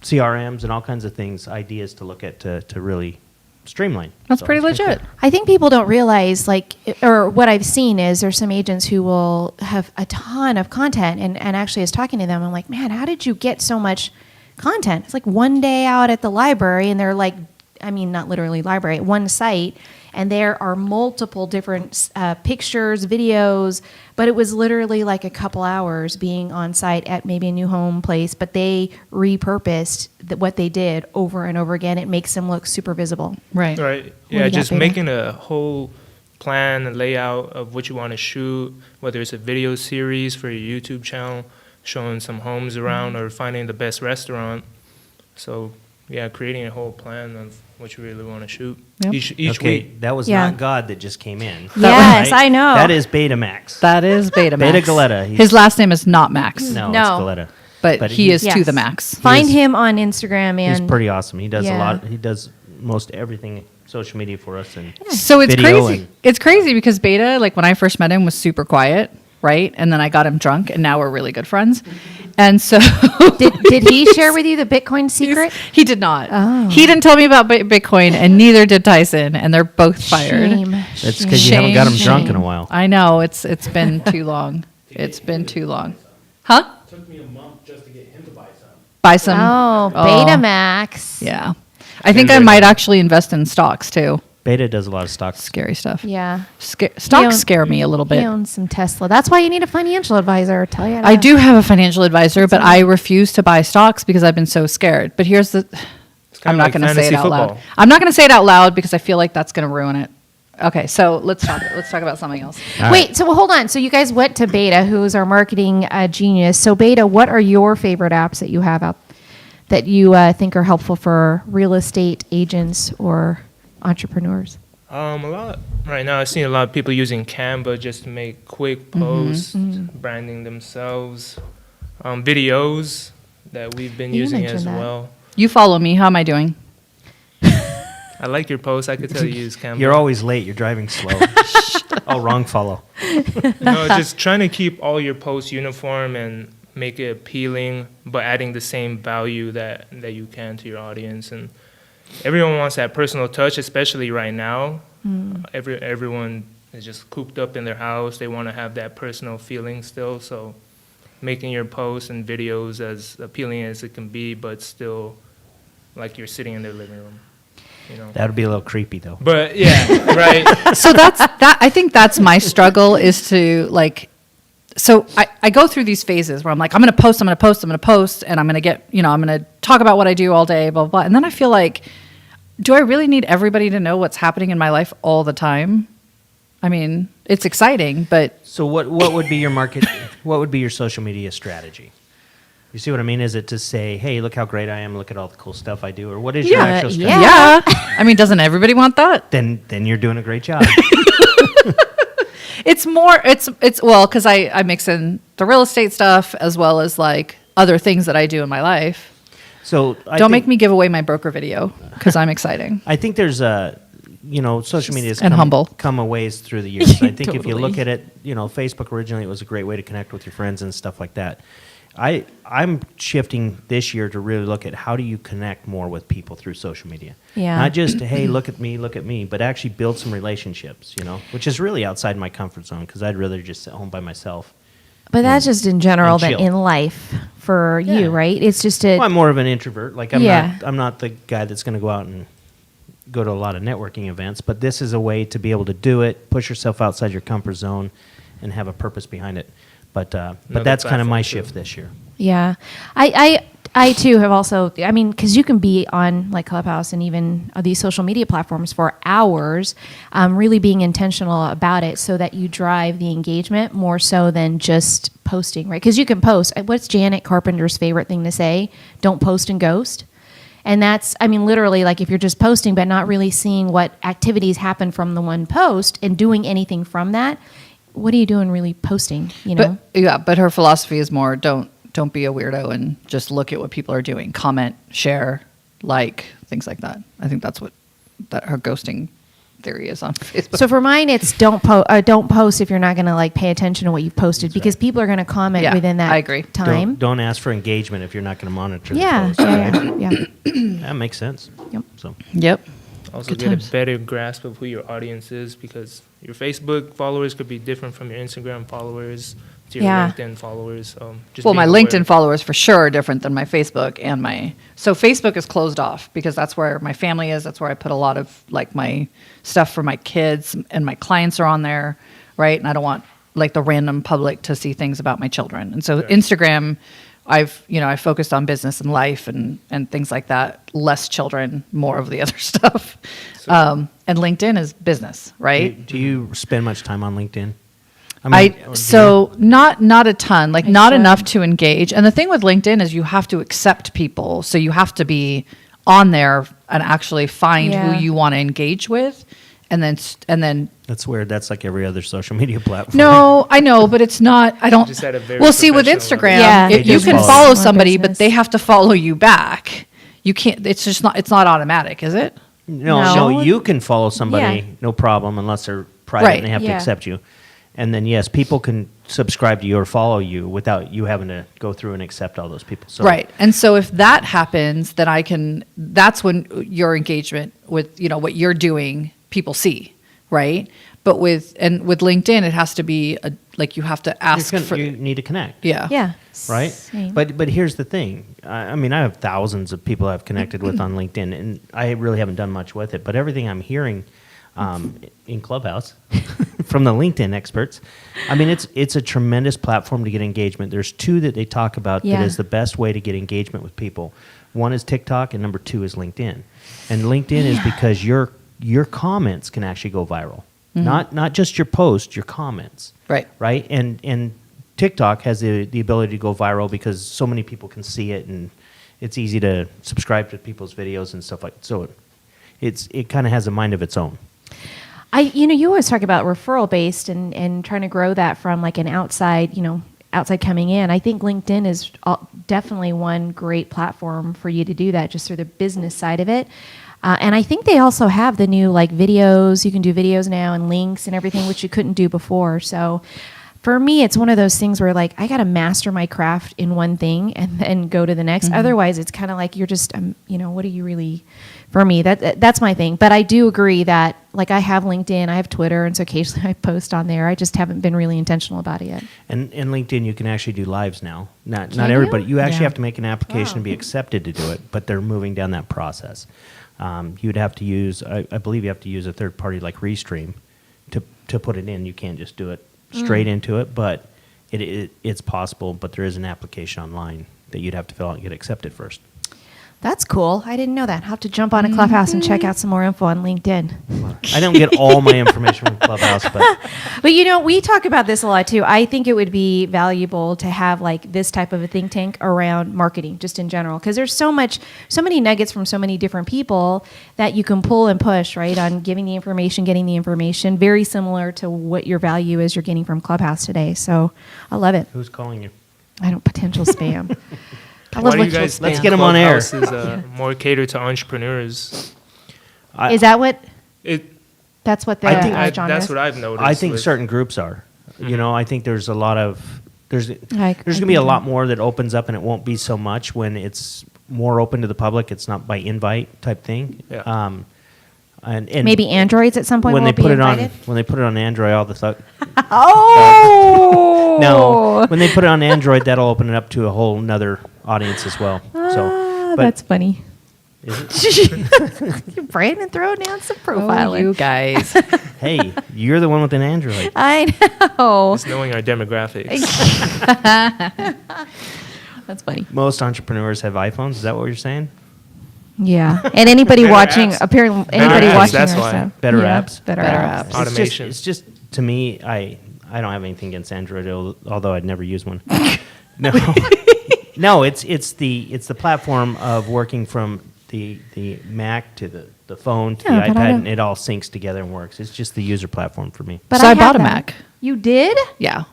B: CRMs, and all kinds of things, ideas to look at to really streamline.
F: That's
B: So
F: pretty
B: it's kinda
F: legit.
B: cool.
C: I think people don't realize, or what I've seen is there's some agents who will have a ton of content, and actually, I was talking to them, I'm like, man, how did you get so much content? It's like one day out at the library, and they're like not literally library, at one site, and there are multiple different pictures, videos, but it was literally like a couple hours being on site at maybe a new home place, but they repurposed what they did over and over again. It makes them look super visible.
F: Right.
E: Right.
C: do you
E: Yeah,
C: got,
E: just
C: Beda?
E: making a whole plan and layout of what you want to shoot, whether it's a video series for your YouTube channel, showing some homes around, or finding the best restaurant. So, yeah, creating a whole plan of what you really want to shoot
F: Yep.
E: each
B: Okay,
E: week.
B: that was
C: Yeah.
B: not God that just came in.
C: Yes,
B: Right?
C: I know.
B: That is Betamax.
F: That is Beta Max.
B: Beda Galleta. He's-
F: His last name is not Max,
B: No,
C: No.
B: it's Galleta.
F: but he is to
C: Yes.
F: the max.
C: Find
B: He's-
C: him on Instagram
B: He's
C: and
B: pretty awesome. He does a
C: Yeah.
B: lot. He does most everything social media for us. And
F: So it's
B: Video
F: crazy.
B: and-
F: It's crazy because Beta, like when I first met him, was super quiet, right? And then I got him drunk, and now we're really good friends. And so
C: did he share with you the Bitcoin secret?
F: he did not.
C: Oh.
F: He didn't tell me about Bitcoin, and neither did Tyson, and they're both fired.
C: Shame.
B: that's because you haven't got him drunk in a while.
F: I know it's been too long. It's been too long. Huh?
G: Took me a month just to get him to buy some.
F: Buy some.
C: Oh, Betamax.
F: Yeah. I think I might actually invest in stocks too.
B: Beta does a lot of stocks.
F: Scary stuff.
C: Yeah.
F: Stocks
C: own-
F: scare me a little
C: He
F: bit.
C: owns some Tesla. That's why you need a financial advisor. Tell you.
F: I do have a financial advisor, but I refuse to buy stocks because I've been so scared. But here's the I'm
E: kinda
F: not
E: like
F: going to say it
E: fantasy
F: out loud.
E: football.
F: I'm not going to say it out loud because I feel like that's going to ruin it. Okay, so let's talk about something else.
B: All
C: Wait,
B: right.
C: so hold on. So you guys went to Beta, who is our marketing genius. So Beta, what are your favorite apps that you have out that you think are helpful for real estate agents or entrepreneurs?
E: A lot right now. I've seen a lot of people using Canva just to make quick posts, branding themselves, videos that we've been
C: You
E: using
C: mentioned
E: as
C: that.
E: well.
F: You follow me. How am I doing?
E: I like your posts. I could tell you use Canva.
B: You're always late. You're driving slow. Oh, wrong follow.
E: No, just trying to keep all your posts uniform and make it appealing, but adding the same value that you can to your audience. And everyone wants that personal touch, especially right now. Everyone is just cooped up in their house. They want to have that personal feeling still. So making your posts and videos as appealing as it can be, but still like you're sitting in their living room. You know.
B: That would be a little creepy, though.
E: But yeah, right.
F: So that. I think that's my struggle is to like. So I go through these phases where I'm like, I'm going to post, and I'm going to get, I'm going to talk about what I do all day, blah, blah, blah. And then I feel like, do I really need everybody to know what's happening in my life all the time? I mean, it's exciting, but
B: So what would be your market? What would be your social media strategy? You see what I mean? Is it to say, hey, look how great I am, look at all the cool stuff I do, or what is your actual strategy?
F: yeah. I mean, doesn't everybody want that?
B: Then you're doing a great job.
F: It's more, it's well, because I mix in the real estate stuff as well as like other things that I do in my life.
B: So
F: Don't make me give away my broker video because I'm exciting.
B: I think there's social media has
F: And humble.
B: come a ways through the years. I think if you
F: Totally.
B: look at it, Facebook originally it was a great way to connect with your friends and stuff like that. I'm shifting this year to really look at how do you connect more with people through social media.
C: Yeah.
B: Not just, hey, look at me, but actually build some relationships, which is really outside my comfort zone because I'd rather just sit home by myself.
C: But that's just in general
B: And
C: than
B: chill.
C: in life for
B: Yeah.
C: you, right? It's just a
B: Well, I'm more of an introvert. Like
C: Yeah.
B: I'm not the guy that's going to go out and go to a lot of networking events, but this is a way to be able to do it, push yourself outside your comfort zone, and have a purpose behind it. But that's kind of my
E: platform,
B: shift
E: too.
B: this year.
C: Yeah. I too have also, because you can be on like Clubhouse and even these social media platforms for hours, really being intentional about it so that you drive the engagement more so than just posting, right? Because you can post. What's Janet Carpenter's favorite thing to say? Don't post and ghost. And that's, literally like if you're just posting but not really seeing what activities happen from the one post and doing anything from that, what are you doing really posting,
F: But her philosophy is more don't be a weirdo and just look at what people are doing. Comment, share, like, things like that. I think that's what her ghosting theory is on Facebook.
C: So for mine, it's don't post if you're not going to like pay attention to what you've posted because people are going to comment
F: Yeah,
C: within that
F: I agree.
C: time.
B: Don't ask for engagement if you're not going to monitor
C: Yeah,
B: the post.
C: yeah.
B: That makes sense.
C: Yep.
B: So
F: Yep.
E: Also
F: Good
E: get
F: times.
E: a better grasp of who your audience is because your Facebook followers could be different from your Instagram followers. to your
C: Yeah.
E: LinkedIn followers. Just
F: Well, my
E: being aware.
F: LinkedIn followers for sure are different than my Facebook and so Facebook is closed off because that's where my family is. That's where I put a lot of like my stuff for my kids, and my clients are on there, right? And I don't want like the random public to see things about my children. And so Instagram, I focused on business and life and things like that. Less children, more of the other stuff. And LinkedIn is business, right?
B: Do you spend much time on LinkedIn? or do
F: Not a ton, like not
C: should.
F: enough to engage. And the thing with LinkedIn is you have to accept people, so you have to be on there and actually find
C: Yeah.
F: who you want to engage with, and then.
B: That's weird. That's like every other social media platform.
F: No, I know, but it's not. I don't.
E: Just at a very
F: Well, see, with
E: professional
F: Instagram,
E: level.
C: Yeah.
B: They
F: you
B: just
F: can
B: follow
F: follow
C: you.
F: somebody,
C: Business.
F: but they have to follow you back. You can't. It's just not. It's not automatic, is it?
B: No,
C: No.
B: you can follow somebody,
C: Yeah.
B: no problem, unless they're private
F: Right.
B: and they have to
C: Yeah.
B: accept you. And then, yes, people can subscribe to you or follow you without you having to go through and accept all those people. So,
F: Right. And so if that happens, then that's when your engagement with, what you're doing, people see, right? But with LinkedIn, it has to be like you have to ask for.
B: you need to connect.
F: Yeah.
C: Yeah.
B: Right?
C: Same.
B: But here's the thing. I mean, I have thousands of people I've connected with on LinkedIn, and I really haven't done much with it. But everything I'm hearing in Clubhouse from the LinkedIn experts, I mean, it's a tremendous platform to get engagement. There's two that they talk about
C: Yeah.
B: that is the best way to get engagement with people. One is TikTok, and number two is LinkedIn. And LinkedIn is because your comments can actually go viral. Not just your post, your comments.
F: Right.
B: Right? And TikTok has the ability to go viral because so many people can see it, and it's easy to subscribe to people's videos and stuff like that. So it kind of has a mind of its own.
C: You always talk about referral based and trying to grow that from like an outside coming in. I think LinkedIn is definitely one great platform for you to do that just through the business side of it. And I think they also have the new like videos. You can do videos now and links and everything, which you couldn't do before. So for me, it's one of those things where like I got to master my craft in one thing and then go to the next. Otherwise, it's kind of like you're just, what are you really? For me, that's my thing. But I do agree that like I have LinkedIn, I have Twitter, and so occasionally I post on there. I just haven't been really intentional about it yet.
B: And in LinkedIn, you can actually do lives now. Not
C: Can you?
B: everybody. You actually
C: Yeah.
B: have to make an application to be accepted to do it, but they're moving down that process. You'd have to use, I believe you have to use a third party like Restream to put it in. You can't just do it straight into it, but it's possible. But there is an application online that you'd have to fill out and get accepted first.
C: That's cool. I didn't know that. I'll have to jump on a Clubhouse and check out some more info on LinkedIn.
B: I don't get all my information from Clubhouse, but
C: But we talk about this a lot too. I think it would be valuable to have like this type of a think tank around marketing just in general, because there's so many nuggets from so many different people that you can pull and push, right, on giving the information, getting the information, very similar to what your value is you're getting from Clubhouse today. So I love it.
B: who's calling you?
C: I don't potential spam. I
E: Why
C: love
E: do you
C: potential
E: guys
C: spam.
B: Let's get 'em on air.
E: Clubhouse is more catered to entrepreneurs.
C: Is that what?
E: It,
C: That's what the
B: I think
C: genre
E: that's
C: is?
E: what I've noticed.
B: I think
E: with-
B: certain groups are. You know, I think there's a lot of there's
C: I
B: going to be a
C: agree.
B: lot more that opens up, and it won't be so much when it's more open to the public. It's not by invite type thing.
E: Yeah.
B: And
C: Maybe androids at some point
B: when
C: will
B: they put
C: be
B: it on
C: invited?
B: when they put it on Android, all the
C: Oh!
B: no, when they put it on Android, that'll open it up to a whole nother audience as well. So, but
C: That's funny.
B: is it?
C: Brandon throwing down some
F: Oh,
C: profiling.
F: you guys.
B: Hey, you're the one with an Android.
C: I know.
E: Just knowing our demographics.
C: That's funny.
B: Most entrepreneurs have iPhones. Is that what you're saying?
C: Yeah. And anybody
E: Better
C: watching,
E: apps.
C: apparently,
E: Better
C: anybody
E: apps,
C: watching
E: that's
C: our
E: why.
C: stuff.
B: Better
C: Yeah,
B: apps.
C: Better
F: Better
C: apps.
F: apps.
E: Automation.
B: It's just to me, I don't have anything against Android, although I'd never use one. No, no, it's the platform of working from the Mac to the phone to
C: Yeah,
B: the
C: but I
B: iPad,
C: don't-
B: and it all syncs together and works. It's just the user platform for me.
C: But
F: So I
C: have
F: bought a
C: that.
F: Mac.
C: You did?
F: Yeah.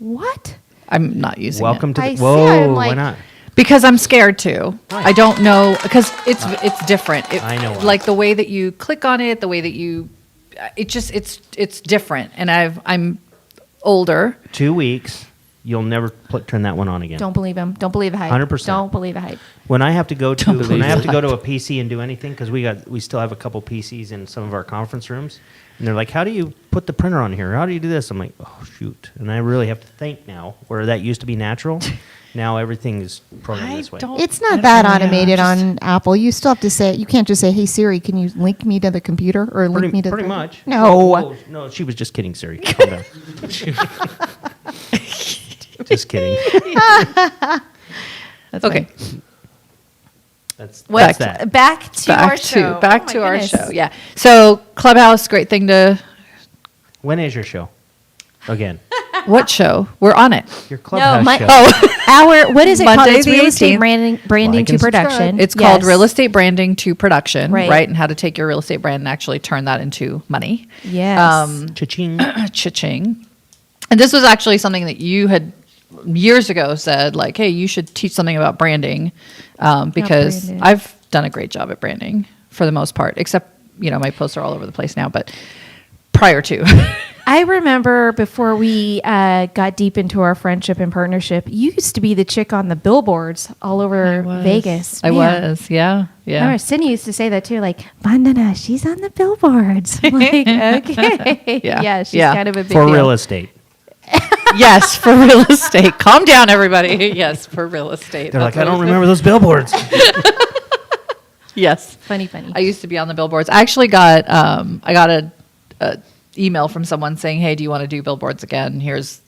C: What?
F: I'm not using
B: Welcome
F: it.
B: to
C: I
B: the
C: see,
B: whoa.
C: I'm
B: Why
C: like-
B: not?
F: Because I'm scared to. I don't know because it's different.
B: I know why.
F: Like the way that you click on it, the way that you, it's different. And I'm older.
B: 2 weeks, you'll never turn that one on again.
C: Don't believe him. Don't believe the hype.
B: 100%.
C: Don't believe the hype.
B: When I have to go to
F: Don't
B: when I have to
F: believe
B: go to a PC and do anything, because we still have a couple PCs in some of our conference rooms, and they're like, "How do you put the printer on here? How do you do this?" I'm like, "Oh shoot!" And I really have to think now. Where that used to be natural, now everything is programmed this way.
H: It's not that automated on Apple. You still have to say, you can't just say, "Hey Siri, can you link me to the computer or link me to
B: Pretty
H: the
B: much.
H: No.
B: Oh, no, she was just kidding, Siri. Calm down. Just kidding.
H: That's
F: Okay.
H: fine.
B: That's
F: What?
B: that.
C: Back to our show.
F: Back
C: Oh my
F: to our
C: goodness.
F: show. Yeah. So Clubhouse, great thing to.
B: When is your show? Again,
F: What show? We're on it.
B: your clubhouse
C: my-
B: show.
F: Oh,
C: What is it
F: Monday
C: called? It's
F: the
C: real estate
F: 18th.
C: branding
B: Like
C: to
B: and subscribe.
C: production.
F: it's called
C: Yes.
F: Real Estate Branding to Production,
C: Right.
F: right? And how to take your real estate brand and actually turn that into money.
C: Yes.
B: Cha-ching.
F: Cha-ching. And this was actually something that you had years ago said, like, hey, you should teach something about branding, because
C: branded.
F: I've done a great job at branding for the most part, except, my posts are all over the place now, but prior to.
C: I remember before we got deep into our friendship and partnership, you used to be the chick on the billboards all over Vegas.
F: I
C: Man.
F: was, yeah.
C: I remember Cindy used to say that too, like, Vandana, she's on the billboards. I'm like, okay.
F: Yeah.
C: She's
F: Yeah.
C: kind of a big
B: For
C: deal.
B: real estate.
F: Yes, for real estate. Calm down, everybody. Yes, for real estate.
B: They're like,
F: That's
B: I don't
F: what it
B: remember those billboards.
F: is. Yes.
C: Funny.
F: I used to be on the billboards. I actually got a email from someone saying, "Hey, do you want to do billboards again?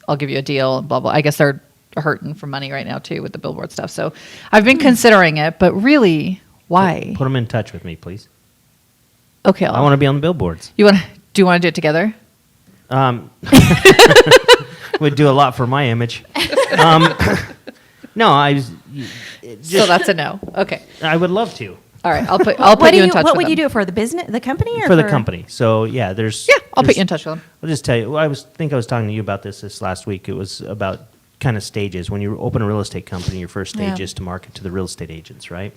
F: I'll give you a deal." And blah blah. I guess they're hurting for money right now too with the billboard stuff. So I've been considering it, but really, why?
B: Put them in touch with me, please.
F: Okay,
B: I want to be on the billboards.
F: Do you want to do it together?
B: Would do a lot for my image. No,
F: So that's a no. Okay.
B: I would love to.
F: All right. I'll put you in touch.
C: What
F: with
C: would you
F: them.
C: do for the business, the company, or
B: For the company. So yeah, there's.
F: Yeah, I'll put
B: there's-
F: you in touch with them.
B: I'll just tell you. I think I was talking to you about this last week. It was about kind of stages. When you open a real estate company, your first stage
C: Yeah.
B: is to market to the real estate agents, right?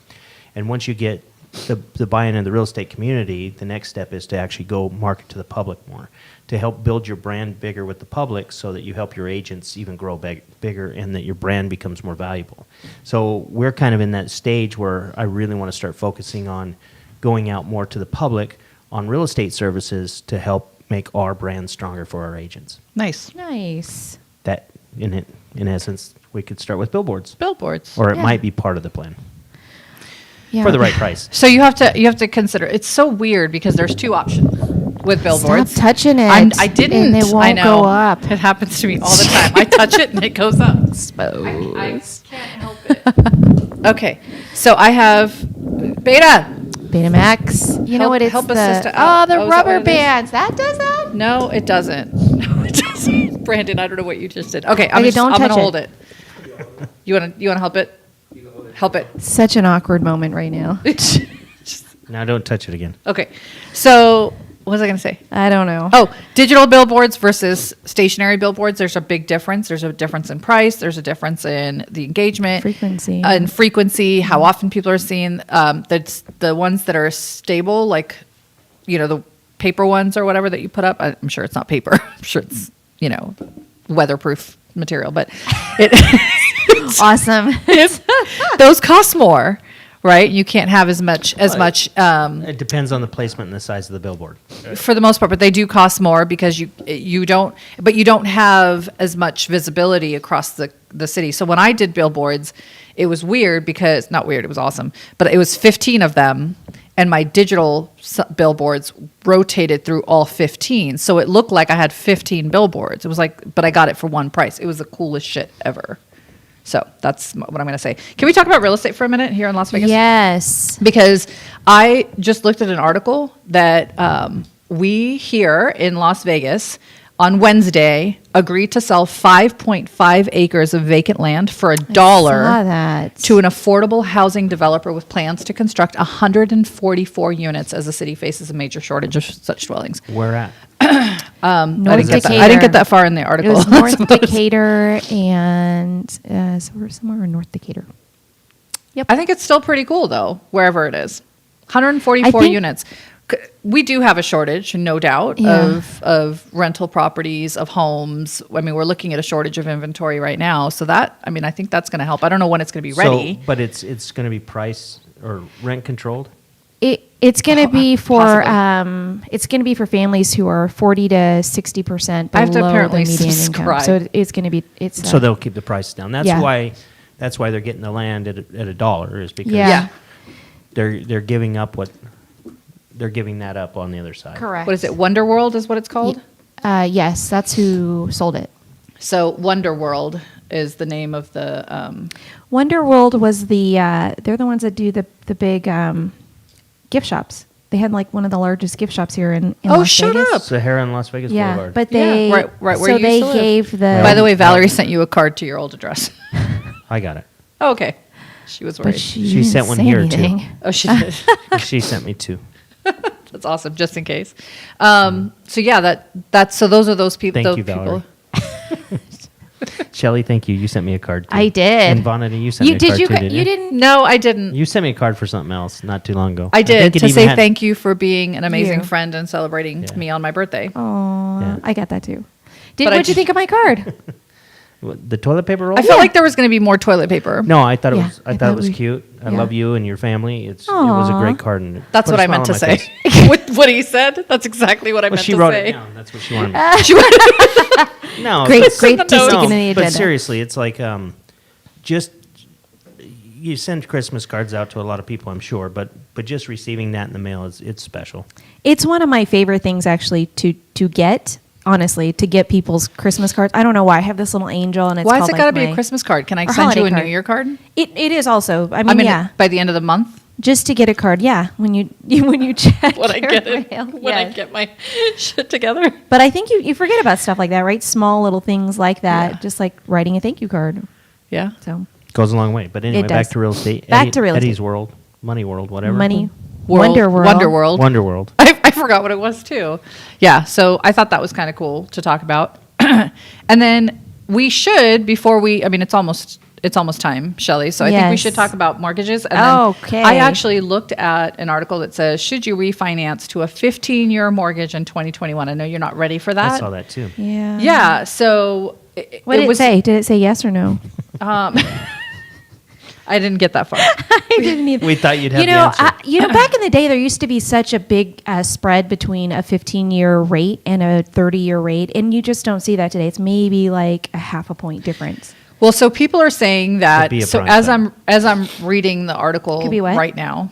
B: And once you get the buy-in of the real estate community, the next step is to actually go market to the public more, to help build your brand bigger with the public, so that you help your agents even grow bigger, and that your brand becomes more valuable. So we're kind of in that stage where I really want to start focusing on going out more to the public on real estate services to help make our brand stronger for our agents.
F: Nice.
C: Nice.
B: That, in essence, we could start with billboards,
F: Billboards.
B: or it
C: Yeah.
B: might be part of the plan
C: Yeah.
B: for the right price.
F: So you have to consider. It's so weird because there's two options with billboards.
C: Stop touching it.
F: I didn't.
C: And they won't
F: I know.
C: go up.
F: It happens to me all the time. I touch it and it goes up. I can't help it. Okay, so I have Beta.
C: Betamax. You know
F: Help-
C: what? It's
F: help
C: the
F: us, sister, out.
C: the
F: Oh, is that
C: rubber
F: what it is?
C: bands. That does that.
F: No, it doesn't. No, it doesn't. Brandon, I don't know what you just did. Okay,
C: Okay, don't
F: I'm
C: touch
F: gonna hold
C: it.
F: it. You wanna help it? Help it.
C: Such an awkward moment right now.
B: Now don't touch it again.
F: Okay, so what was I gonna say?
C: I don't know.
F: Oh, digital billboards versus stationary billboards. There's a big difference. There's a difference in price. There's a difference in the engagement.
C: Frequency.
F: And frequency, how often people are seeing. That's the ones that are stable, like, the paper ones or whatever that you put up. I'm sure it's not paper. I'm sure it's, weatherproof material, but
C: Awesome.
F: those cost more, right? You can't have as much.
B: It depends on the placement and the size of the billboard.
F: For the most part, but they do cost more because you don't have as much visibility across the city. So when I did billboards, it was weird because not weird, it was awesome, but it was 15 of them, and my digital billboards rotated through all 15, so it looked like I had 15 billboards. It was like, but I got it for one price. It was the coolest shit ever. So that's what I'm going to say. Can we talk about real estate for a minute here in Las Vegas?
C: Yes.
F: Because I just looked at an article that we here in Las Vegas on Wednesday agreed to sell 5.5 acres of vacant land for $1
C: Saw that.
F: to an affordable housing developer with plans to construct 144 units as the city faces a major shortage of such dwellings.
B: Where at?
F: I
C: North
F: didn't get that far in the
C: It
F: article.
C: was North Decatur and so we're somewhere in North Decatur.
F: I think it's still pretty cool though, wherever it is. 144
C: I think-
F: units. we do have a shortage, no doubt,
C: Yeah.
F: of rental properties, of homes. I mean, we're looking at a shortage of inventory right now. So that, I mean, I think that's going to help. I don't know when it's going to be ready.
B: So, but it's going to be price or rent controlled?
C: It's going to be for
F: Possibly.
C: it's going to be for families who are 40 to 60%
F: I have to
C: below the
F: apparently
C: median
F: subscribe.
C: income. So it's going to be
B: So they'll keep the price down. That's
C: Yeah.
B: why they're getting the land at $1 is because
C: Yeah.
B: they're giving up they're giving that up on the other side.
C: correct.
F: What is it? Wonder World is what it's called?
C: Yes, that's who sold it.
F: So Wonder World is the name of the,
C: Wonder World was they're the ones that do the big gift shops. They had like one of the largest gift shops here in
F: Oh,
C: Las
F: shut
C: Vegas.
F: up.
B: Sahara and Las Vegas
C: Yeah,
B: Boulevard.
C: but
F: Yeah,
C: they
F: right where
C: so
F: you used
C: they
F: to live.
C: gave the
F: by the way, Valerie sent you a card to your old address.
B: I got it.
F: Oh, okay. She was
C: but
F: worried.
C: she,
B: She
C: didn't
B: sent one
C: say
B: here, too.
C: anything.
F: Oh, she did.
B: She sent me 2.
F: That's awesome, just in case. So yeah, that's so those are those people.
B: Thank you, Valerie. Shelly, thank you. You sent me a card too.
C: I did.
B: And Vonda, you sent me a
C: did
B: card
C: you
B: too,
C: gu-
B: didn't
C: you didn't
F: No, I didn't.
B: You sent me a card for something else not too long ago.
F: I did
B: think it
F: to
B: even
F: say
B: had-
F: thank you for being an amazing
C: You.
F: friend and celebrating
B: Yeah.
F: me on my birthday.
C: Oh,
B: Yeah.
C: I got that too.
F: But
C: What'd you
F: just-
C: think of my card?
B: What, the toilet paper roll?
F: I felt like there was going to be more toilet paper.
B: No, I thought it
C: Yeah,
B: was.
C: I
B: I thought
C: thought
B: it was
C: we-
B: cute. I
C: yeah.
B: love you and your family. It was a
C: Aw.
B: great card. And it
F: That's
B: put
F: what
B: a
F: I meant to
B: smile on
F: say.
B: my face.
F: With what he said, that's exactly what I
B: Well,
F: meant
B: she
F: to
B: wrote
F: say.
B: it down. That's what she wanted.
F: She
B: No,
C: Great,
B: but-
C: great
F: the
C: to stick
F: notes.
C: in the
B: But
C: agenda.
B: seriously, it's like just you send Christmas cards out to a lot of people, I'm sure, but just receiving that in the mail it's special.
C: It's one of my favorite things actually to get. Honestly, to get people's Christmas cards. I don't know why. I have this little angel, and it's
F: Why has
C: called,
F: it got to
C: like,
F: be a
C: my-
F: Christmas card? Can I
C: or
F: send you a
C: holiday
F: New
C: card.
F: Year card?
C: It is also. I mean,
F: I mean,
C: yeah,
F: by the end of the month
C: just to get a card. Yeah, when you when you check
F: when I
C: your
F: get it,
C: mail,
F: when I
C: yes.
F: get my shit together.
C: But I think you forget about stuff like that, right? Small little things like that,
F: Yeah.
C: just like writing a thank you card.
F: Yeah.
C: So
B: Goes a long way. But anyway,
C: It
B: back
C: does.
B: to real estate.
C: Back to real estate.
B: Eddie's World, Money World, whatever.
C: money,
F: World,
C: Wonder World,
F: Wonder World.
B: Wonder World.
F: I forgot what it was too. Yeah, so I thought that was kind of cool to talk about. And then we should, before we, I mean, it's almost time, Shelley. So I think we
C: Yes.
F: should talk about mortgages. And then
C: Okay.
F: I actually looked at an article that says, should you refinance to a 15-year mortgage in 2021? I know you're not ready for that.
B: I saw that too.
C: Yeah.
F: Yeah. So
C: What did it say? Did it say yes or no?
F: I didn't get that far.
C: I didn't either.
B: We thought you'd have
C: You
B: the
C: know,
B: answer.
C: back in the day, there used to be such a big spread between a 15-year rate and a 30-year rate, and you just don't see that today. It's maybe like a half a point difference.
F: Well, so people are saying that.
B: be a
F: So
B: prime
F: as
B: time.
F: I'm reading the article
C: Could be what?
F: right now,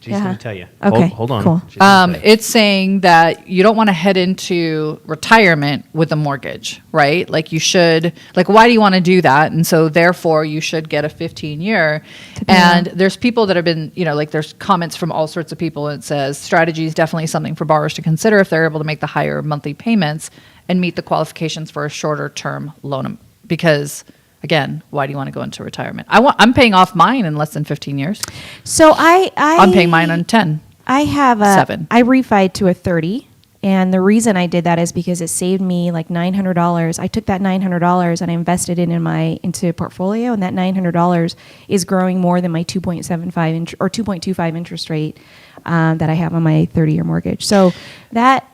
B: She's
C: Yeah.
B: going to tell you.
C: Okay,
B: Hold on.
C: cool.
B: She's gonna tell you.
F: it's saying that you don't want to head into retirement with a mortgage, right? Like you should, like, why do you want to do that? And so therefore you should get a 15-year. And there's people that have been, like there's comments from all sorts of people, and it says strategy is definitely something for borrowers to consider if they're able to make the higher monthly payments and meet the qualifications for a shorter term loan. Because again, why do you want to go into retirement? I'm paying off mine in less than 15 years.
C: So
F: I'm paying mine on 10.
C: I have
F: 7.
C: I refied to a 30, and the reason I did that is because it saved me like $900. I took that $900 and I invested it into a portfolio, and that $900 is growing more than my 2.75 or 2.25 interest rate that I have on my 30-year mortgage. So that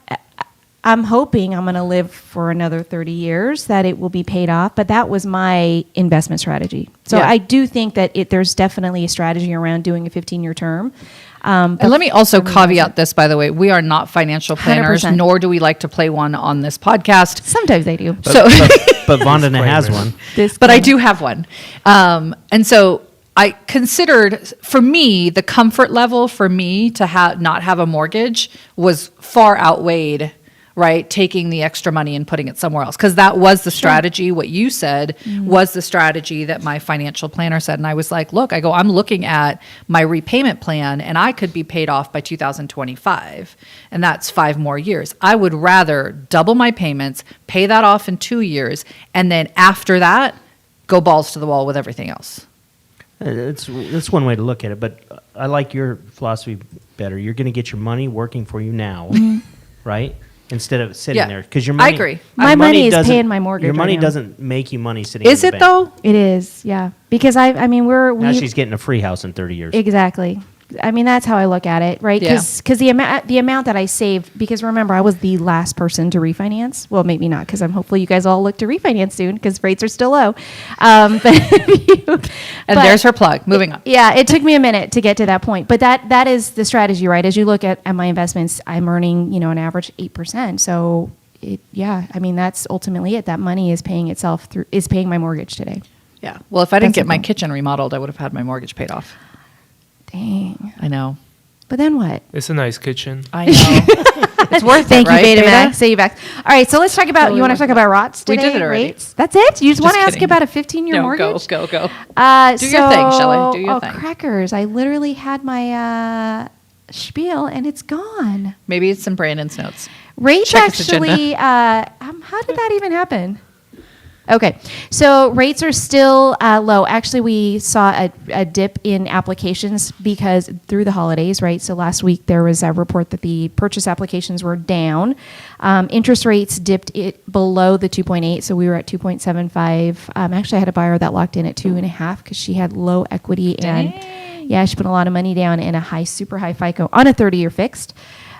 C: I'm hoping I'm going to live for another 30 years, that it will be paid off. But that was my investment strategy. So
F: Yeah.
C: I do think that there's definitely a strategy around doing a 15-year term.
F: And let me also caveat this, by the way. We are not financial planners,
C: 100%.
F: nor do we like to play one on this podcast.
C: Sometimes they do.
B: But Vandana has one.
F: But I do have one. And so I considered, for me, the comfort level for me to not have a mortgage was far outweighed, right, taking the extra money and putting it somewhere else. Because that was the strategy. What you said was the strategy that my financial planner said. And I was like, look, I'm looking at my repayment plan, and I could be paid off by 2025. And that's 5 more years. I would rather double my payments, pay that off in 2 years, and then after that, go balls to the wall with everything else.
B: That's one way to look at it, but I like your philosophy better. You're going to get your money working for you now, right? Instead of sitting
F: Yeah.
B: there, because your
F: I
B: money.
F: agree.
C: My
B: your
C: money is
B: doesn't-
C: paying my mortgage
B: Your money
C: right now.
B: doesn't make you money sitting.
F: Is
B: in the
F: it
B: bank.
F: though?
C: It is, yeah. Because I mean,
B: Now
C: we
B: she's getting a free house in 30 years.
C: exactly. I mean, that's how I look at it, right?
F: Yeah.
C: Because the amount that I saved, because remember, I was the last person to refinance. Well, maybe not, because I'm hopefully you guys all look to refinance soon because rates are still low.
F: And there's her plug. Moving on.
C: Yeah, it took me a minute to get to that point, but that is the strategy, right? As you look at my investments, I'm earning an average 8%. So I mean, that's ultimately it. That money is paying my mortgage today.
F: Yeah. Well, if I didn't
C: That's
F: get my
C: simple.
F: kitchen remodeled, I would have had my mortgage paid off.
C: Dang.
F: I know.
C: But then what?
E: It's a nice kitchen.
F: I know. It's worth
C: Thank
F: it, right,
C: you,
F: Beta?
C: Betamax. Say you back. All right, so let's talk about.
F: Totally
C: You want to
F: worth
C: talk
F: it.
C: about ROTS
F: We
C: today?
F: did it already.
C: Rates? That's it. You just want to
F: Just
C: ask
F: kidding.
C: about a 15-year
F: No,
C: mortgage?
F: go. Do your
C: So-
F: thing, Shelley. Do your thing.
C: Crackers! I literally had my spiel and it's gone.
F: Maybe it's in Brandon's notes.
C: Rates
F: Check his agenda.
C: actually. How did that even happen? Okay, so rates are still low. Actually, we saw a dip in applications because through the holidays, right? So last week there was a report that the purchase applications were down. Interest rates dipped it below the 2.8, so we were at 2.75. Actually, I had a buyer that locked in at 2.5 because she had low equity and yeah, she put a lot of money down and a super high FICO on a 30-year fixed.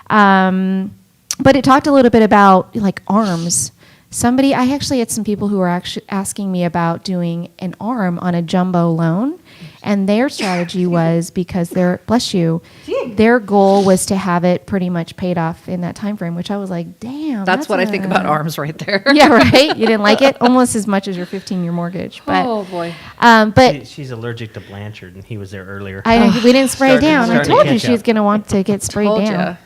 C: But it talked a little bit about like ARMs. I actually had some people who were actually asking me about doing an ARM on a jumbo loan, and their strategy was because their goal was to have it pretty much paid off in that time frame, which I was like, damn.
F: That's what I think about ARMs right there.
C: Yeah, right. You didn't like it almost as much as your 15-year mortgage, but
F: Oh, boy.
C: but
B: She's allergic to Blanchard, and he was there earlier.
C: we didn't spray it down. I
B: starting to
C: told you
B: catch
C: she was
B: up.
C: going to want to get sprayed
F: Told
C: down.
F: ya.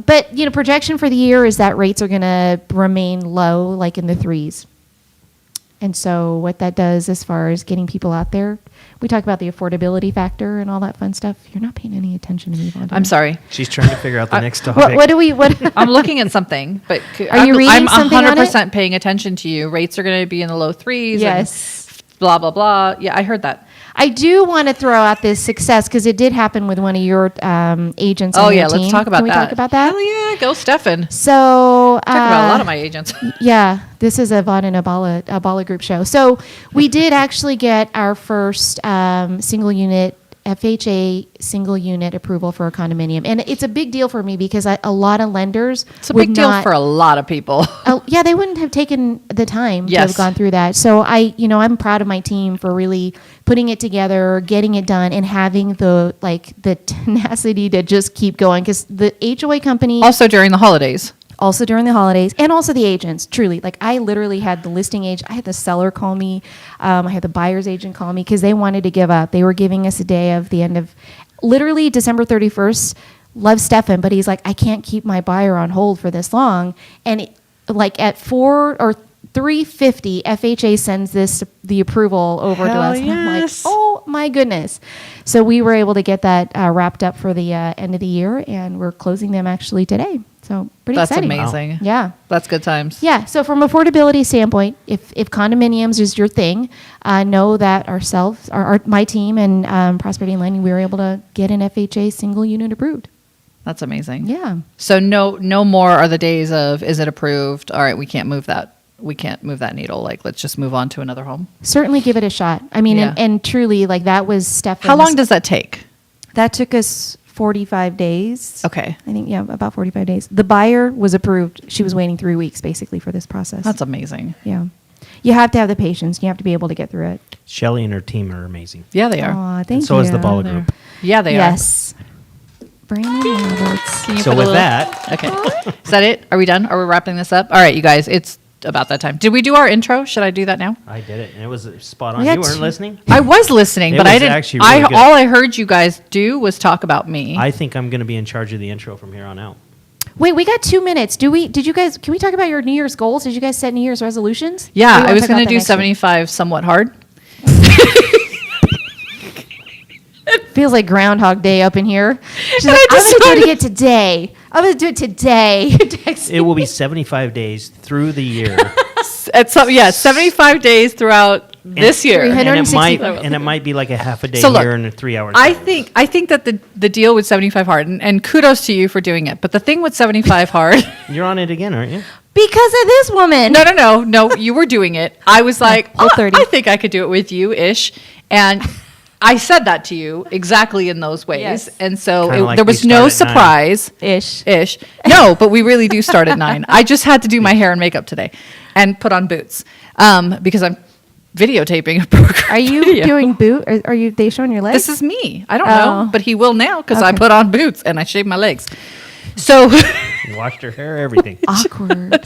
C: But projection for the year is that rates are going to remain low, like in the 3s. And so what that does as far as getting people out there, we talk about the affordability factor and all that fun stuff. You're not paying any attention to me, Vandana.
F: I'm sorry.
B: She's trying to figure out the next topic.
C: What
F: I'm looking at something, but
C: Are you reading
F: I'm
C: something on it?
F: 100% paying attention to you. Rates are going to be in the low 3s.
C: Yes.
F: And blah, blah, blah. Yeah, I heard that.
C: I do want to throw out this success because it did happen with one of your agents on
F: Oh,
C: your
F: yeah.
C: team.
F: Let's talk about
C: Can we
F: that.
C: talk about that?
F: Hell yeah. Go, Stefan.
C: So
F: Talk about a lot of my agents.
C: Yeah, this is a Vandana Bhalla group show. So we did actually get our first single unit FHA single unit approval for a condominium, and it's a big deal for me because a lot of lenders
F: It's a big deal for a lot of people.
C: yeah, they wouldn't have taken the time to
F: Yes.
C: have gone through that. So I'm proud of my team for really putting it together, getting it done, and having the tenacity to just keep going because the HOA company
F: Also during the holidays.
C: also during the holidays, and also the agents, truly. Like, I literally had the listing agent, I had the seller call me, I had the buyer's agent call me because they wanted to give up. They were giving us a day of the end of, literally December 31st, love Stefan, but he's like, I can't keep my buyer on hold for this long. And at 4 or 3:50, FHA sends the approval over to
F: Hell
C: us. And I'm like,
F: yes.
C: oh my goodness. So we were able to get that wrapped up for the end of the year, and we're closing them actually today. So pretty
F: That's
C: exciting.
F: amazing.
C: Yeah.
F: That's good times.
C: Yeah. So from affordability standpoint, if condominiums is your thing, know that my team and Prosperity and Lending, we were able to get an FHA single unit approved.
F: That's amazing.
C: Yeah.
F: So no more are the days of, is it approved? All right, we can't move that. We can't move that needle. Like, let's just move on to another home.
C: Certainly give it a shot. I mean,
F: Yeah.
C: and truly, like, that was Stefan's.
F: How long does that take?
C: that took us 45 days.
F: Okay.
C: I think, yeah, about 45 days. The buyer was approved. She was waiting 3 weeks basically for this process.
F: That's amazing.
C: Yeah. You have to have the patience. You have to be able to get through it.
B: Shelley and her team are amazing.
F: Yeah, they are.
C: Aw, thank
B: And so
C: you.
B: is the Balla Group.
F: Yeah, they
C: Yes. Brandon Roberts.
F: are. Can you
B: So
F: put a
B: with
F: little-
B: that,
F: Okay. Is that it? Are we done? Are we wrapping this up? All right, you guys, it's about that time. Did we do our intro? Should I do that now?
B: I did it, and it was spot on.
C: We got
B: You weren't
C: two-
B: listening?
F: I was listening,
B: It
F: but I
B: was
F: didn't.
B: actually really good.
F: All I heard you guys do was talk about me.
B: I think I'm going to be in charge of the intro from here on out.
C: Wait, we got 2 minutes. Can we talk about your New Year's goals? Did you guys set New Year's resolutions? Or
F: yeah,
C: you
F: I
C: wanna
F: was
C: talk
F: going
C: about
F: to
C: that
F: do
C: next week?
F: 75 somewhat hard.
C: Feels like Groundhog Day up in here. She's
F: And
C: like,
F: I
C: I'm
F: just
C: going to do it today. I'm going to do it today.
B: It will be 75 days through the year.
F: At 75 days throughout this year.
C: 360
B: and it might be like a half a day
F: So look,
B: here and a 3 hours.
F: I think that the deal with 75 hard, and kudos to you for doing it. But the thing with 75 hard,
B: You're on it again, aren't you?
C: Because of this woman.
F: no, you were doing it. I was like,
C: Whole 30.
F: I think I could do it with you ish, and I said that to you exactly in those ways.
C: Yes.
F: And so
B: Kinda like
F: there
B: we
F: was no
B: start at 9.
F: surprise.
C: Ish.
F: No, but we really do start at 9. I just had to do my hair and makeup today and put on boots because I'm videotaping a broker.
C: Are you
F: video.
C: doing boot? Or are you? They showing your legs?
F: This is me. I don't know,
C: Oh.
F: but he will now because I
C: Okay.
F: put on boots and I shaved my legs. So,
B: Washed her hair, everything.
C: awkward.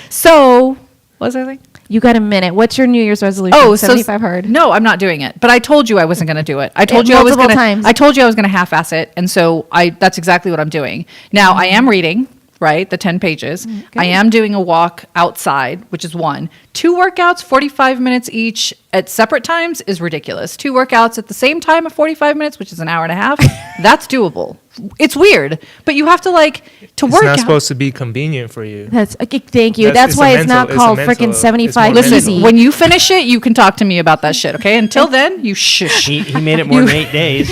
F: so what was I saying?
C: You got a minute. What's your New Year's resolution?
F: Oh,
C: 75 hard.
F: No, I'm not doing it. But I told you I wasn't going to do it. I told you I was
C: multiple
F: going to.
C: times.
F: I told you I was going to half-ass it, and so that's exactly what I'm doing. Now I am reading, right, the 10 pages. I am doing a walk outside, which is 1. 2 workouts, 45 minutes each at separate times is ridiculous. 2 workouts at the same time of 45 minutes, which is an hour and a half. That's doable. It's weird, but you have to
E: It's
F: work
E: not
F: out.
E: supposed to be convenient for you.
C: That's okay, thank you.
E: That's-
C: That's
E: it's
C: why
E: a
C: it's
E: mental-
C: not
E: it's a
C: called
E: mental-
C: freaking
E: it's
C: 75
E: more
F: Listen,
C: easy.
F: when you finish it, you can talk to me about that shit, okay? Until then, you shush.
B: He made it more than 8 days.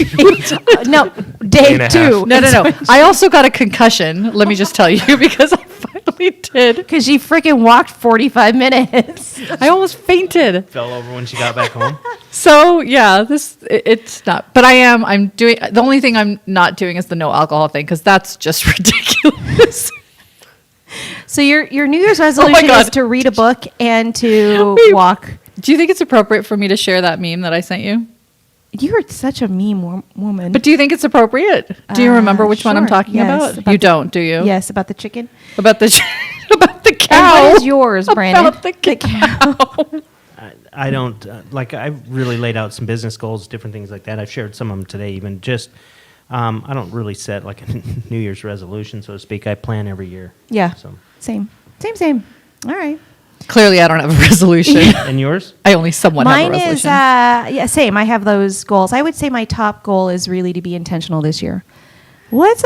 C: No,
E: and
C: day
E: a
C: 2.
F: No. I also got a concussion, let me just tell you, because I finally did.
C: Because she freaking walked 45 minutes.
F: I almost fainted.
B: Fell over when she got back home.
F: So yeah, it's not. But I'm doing. The only thing I'm not doing is the no alcohol thing because that's just ridiculous.
C: So your New Year's resolution
F: God.
C: is to read a book and to
F: Wait.
C: walk.
F: Do you think it's appropriate for me to share that meme that I sent you?
C: You're such a meme woman.
F: But do you think it's appropriate? Do you remember which one I'm
C: sure.
F: talking
C: Yes,
F: about?
C: about
F: You
C: the-
F: don't, do you?
C: Yes, about the chicken.
F: About the about the
C: And
F: cow.
C: what is yours, Brandon?
F: About the cow.
B: I don't I've really laid out some business goals, different things like that. I've shared some of them today. Even just I don't really set like a New Year's resolution, so to speak. I plan every year.
C: Yeah.
B: So
C: Same. All right.
F: Clearly, I don't have a resolution.
B: and yours?
F: I only somewhat have a
C: Mine
F: resolution.
C: is yeah, same. I have those goals. I would say my top goal is really to be intentional this year. What's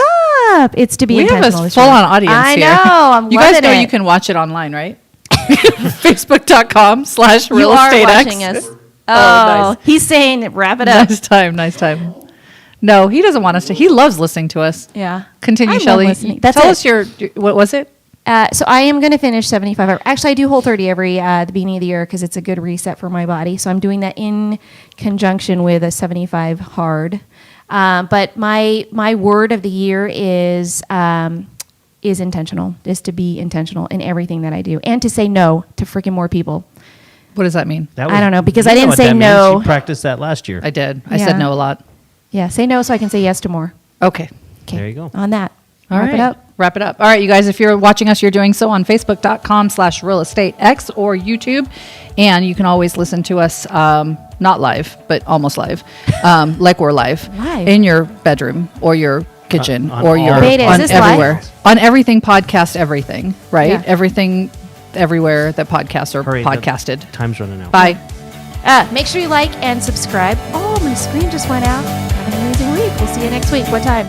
C: up? It's to be
F: We have
C: intentional
F: a
C: this year.
F: full-on audience
C: I
F: here.
C: know. I'm
F: You guys
C: loving
F: know
C: it.
F: you can watch it online, right? Facebook.com/real
C: You are
F: estate
C: watching us. Oh,
F: nice.
C: he's saying wrap it up.
F: Nice time. No, he doesn't want us to. He loves listening to us.
C: Yeah.
F: Continue,
C: I love
F: Shelley.
C: listening. That's
F: Tell
C: it.
F: us what was it?
C: So I am going to finish 75 hours. Actually, I do Whole30 every the beginning of the year because it's a good reset for my body. So I'm doing that in conjunction with a 75 hard. But my word of the year is intentional. Is to be intentional in everything that I do and to say no to freaking more people.
F: What does that mean?
B: That
C: I don't know, because
B: you
C: I
B: know
C: didn't
B: what
C: say
B: that means.
C: no.
B: You practiced that last year.
F: I did. I
C: Yeah.
F: said no a lot.
C: Yeah, say no so I can say yes to more.
F: Okay.
C: Okay.
B: There you go.
C: On that.
F: All
C: Wrap
F: right.
C: it up.
F: Wrap it up. All right, you guys, if you're watching us, you're doing so on Facebook.com/realestatex or YouTube. And you can always listen to us, not live, but almost live, like we're live,
C: Live.
F: in your bedroom or your kitchen
B: On
F: or
B: all-
F: your
C: Beta, is
F: on
C: this
F: everywhere.
C: live?
F: On everything podcast, everything, right?
C: Yeah.
F: Everything, everywhere that podcasts are
B: Hurry, the
F: podcasted.
B: Time's running out.
F: Bye.
C: Make sure you like and subscribe. Oh, my screen just went out. Have an amazing week. We'll see you next week. What time?